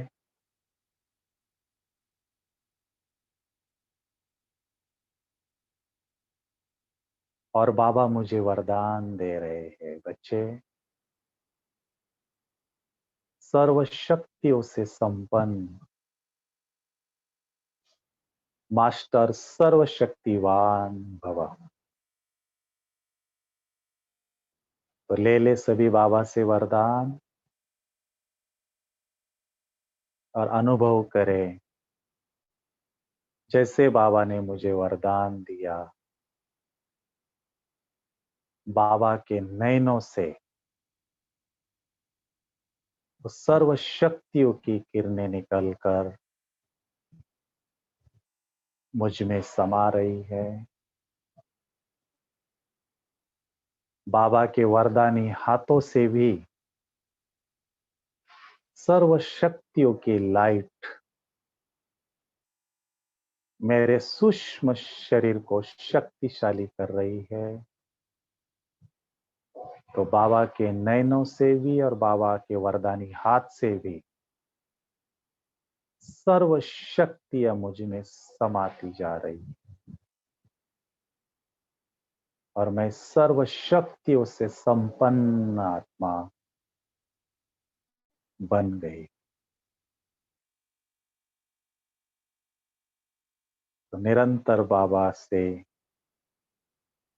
और बाबा मुझे वरदान दे रहे हैं। बच्चे, सर्व शक्तियों से संपन्न मास्टर सर्वशक्तिवान भव। तो ले ले सभी बाबा से वरदान और अनुभव करें जैसे बाबा ने मुझे वरदान दिया। बाबा के नयनों से तो सर्व शक्तियों की किरणें निकलकर मुझ में समा रही है। बाबा के वरदानी हाथों से भी सर्व शक्तियों की लाइट मेरे सूक्ष्म शरीर को शक्तिशाली कर रही है। तो बाबा के नयनों से भी और बाबा के वरदानी हाथ से भी सर्व शक्तियां मुझ में समाती जा रही है और मैं सर्व शक्तियों से संपन्न आत्मा बन गई। तो निरंतर बाबा से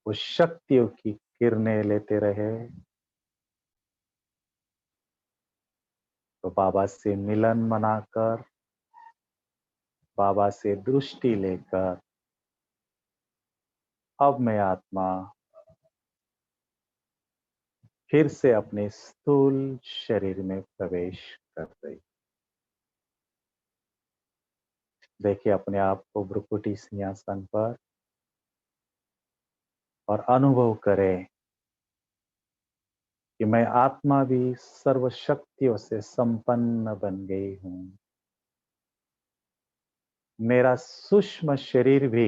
उस शक्तियों की किरणें लेते रहे। तो बाबा से मिलन मनाकर, बाबा से दृष्टि लेकर अब मैं आत्मा फिर से अपने स्थूल शरीर में प्रवेश कर रही। देखिए अपने आप को भ्रुकुटी सिंहासन पर और अनुभव करें कि मैं आत्मा भी सर्व शक्तियों से संपन्न बन गई हूं। मेरा सूक्ष्म शरीर भी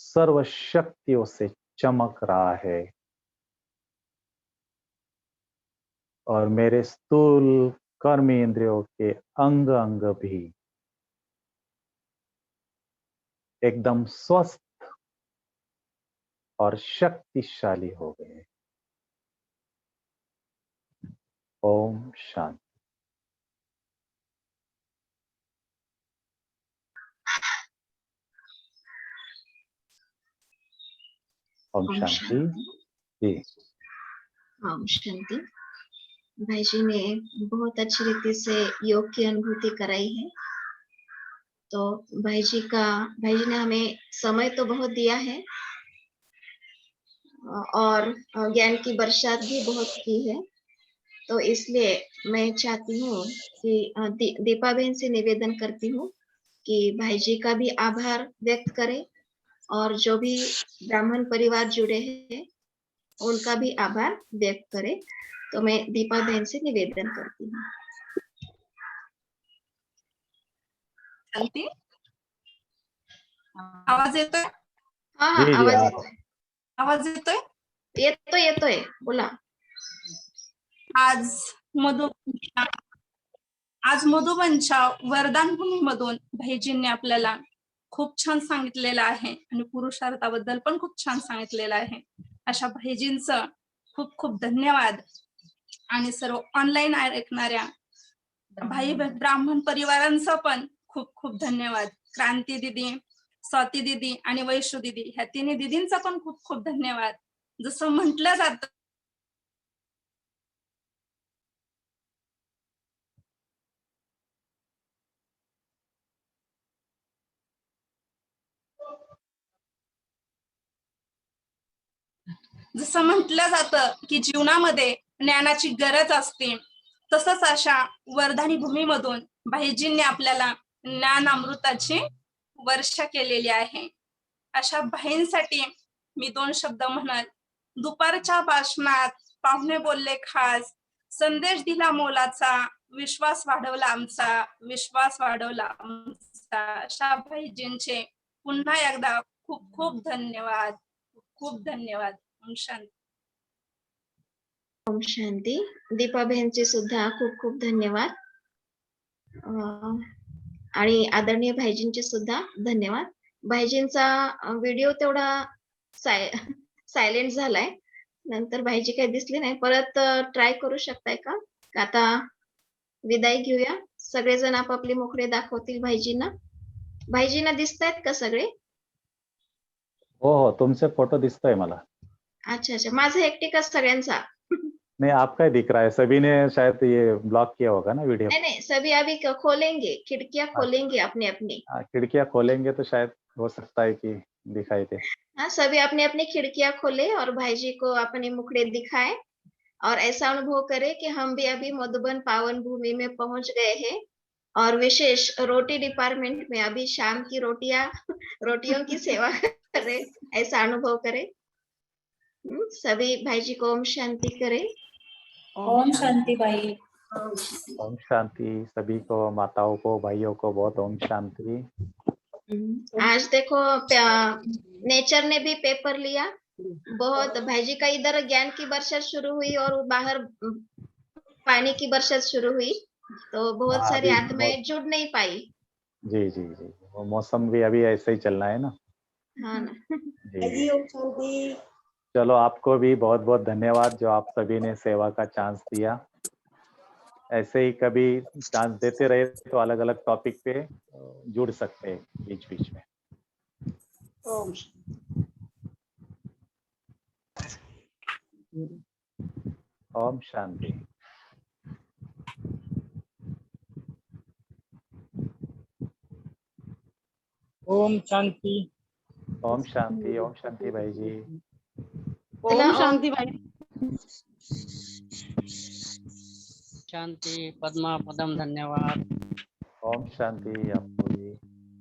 सर्व शक्तियों से चमक रहा है और मेरे स्थूल कर्मी इंद्रियों के अंग अंग भी एकदम स्वस्थ और शक्तिशाली हो गए। ओम शांति। ओम ओम शांति शांति। जी। ओम शांति। भाई जी ने बहुत अच्छी रीति से योग की अनुभूति कराई है। तो भाई जी ने हमें समय तो बहुत दिया है और ज्ञान की बरसात भी बहुत की है। तो इसलिए मैं चाहती हूँ कि दीपा बहन से निवेदन करती हूँ कि भाई जी का भी आभार व्यक्त करें और जो भी ब्राह्मण परिवार जुड़े हैं उनका भी आभार व्यक्त करें। तो मैं दीपा बहन से निवेदन करती हूँ। शांति, आवाज येतोय? हाँ, जी जी आवाज आप येतोय। आवाज येतोय? येतोय बोला। आज मधुबनच्या वरदान भूमीमधून भाईजींनी आपल्याला खूप छान सांगितलेलं आहे आणि पुरुषार्थाबद्दल पण खूप छान सांगितलेलं आहे। अशा भाईजींचं खूप खूप धन्यवाद आणि सर्व ऑनलाईन ऐकणाऱ्या भाई ब्राह्मण परिवारांचं पण खूप खूप धन्यवाद। क्रांती दीदी, स्वाती दीदी आणि वैशू दीदी ह्या तिन्ही दीदींचा पण खूप खूप धन्यवाद। जसं म्हटलं जातं जसं म्हटलं जातं की जीवनामध्ये ज्ञानाची गरज असते, तसंच अशा वरदानी भूमीमधून भाईजींनी आपल्याला ज्ञान अमृताची वर्षा केलेली आहे। अशा भाईंसाठी मी 2 शब्द म्हणाल। दुपारच्या भाषणात पाहुणे बोलले खास, संदेश दिला मोलाचा, विश्वास वाढवला आमचा। अशा भाईजींचे पुन्हा एकदा खूप खूप धन्यवाद, खूप धन्यवाद। ओम शांती। ओम शांती। दीपा बहनचे सुद्धा खूप खूप धन्यवाद आणि आदरणीय भाईजींचे सुद्धा धन्यवाद। भाईजींचा व्हिडिओ तेवढा सायलेंट झालाय, नंतर भाईजी काही दिसले नाही। परत ट्राय करू शकताय का? आता विदाई घेऊया। सगळेजण आपापले मुखडे दाखवतील भाईजींना। भाईजींना दिसतायत का सगळे? हो तुमचे फोटो दिसतोय मला। अच्छा, माझा एकटिका सगळ्यांचा? नहीं आपका ही दिख रहा है, सभी ने शायद ये ब्लॉक किया होगा ना वीडियो। नहीं, सभी अभी खोलेंगे, खिड़कियां खोलेंगे अपने अपने। खिड़कियां खोलेंगे तो शायद हो सकता है कि दिखाई दे। हाँ, सभी अपने अपनी खिड़कियां खोले और भाई जी को अपने मुखड़े दिखाए और ऐसा अनुभव करें कि हम भी अभी मधुबन पावन भूमि में पहुंच गए हैं और विशेष रोटी डिपार्टमेंट में अभी शाम की रोटियों की सेवा कर रहे, ऐसा अनुभव करें। सभी भाई जी को ओम शांति करें। ओम शांति भाई। ओम शांति। सभी को, माताओं को, भाइयों को बहुत ओम शांति। आज देखो नेचर ने भी पेपर लिया, बहुत भाईजी का इधर ज्ञान की बरसात शुरू हुई और बाहर पानी की बरसात शुरू हुई, तो बहुत सारी आत्माएं जुड़ नहीं पाई। जी जी जी, वो मौसम भी अभी ऐसे ही चलना है ना। हाँ ना। जी। चलो आपको भी बहुत बहुत धन्यवाद जो आप सभी ने सेवा का चांस दिया। ऐसे ही कभी चांस देते रहे तो अलग अलग टॉपिक पे जुड़ सकते हैं बीच बीच में। ओम शांति। ओम शांति। ओम शांति। ओम शांति भाई जी। ओम शांति भाई। शांति। पद्मा पदम धन्यवाद। ओम शांति आपको भी।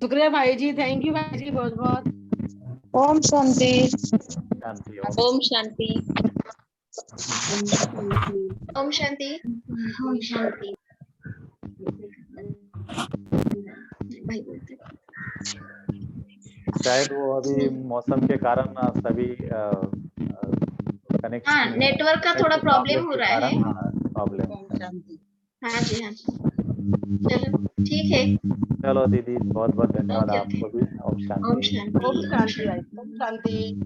शुक्रिया भाई जी, थैंक यू भाई जी बहुत बहुत। ओम शांति। शांति। ओम शांति। ओम शांति। ओम शांति। भाई बोलते शायद वो अभी मौसम के कारण सभी हाँ, कनेक्शन नेटवर्क का थोड़ा प्रॉब्लम हो रहा है। प्रॉब्लम। हाँ जी, हाँ जी। चलो ठीक है। चलो दीदी, बहुत बहुत धन्यवाद ओके, आपको भी। ओम ओम शांति। शांति। ओम शांति। ओम शांति।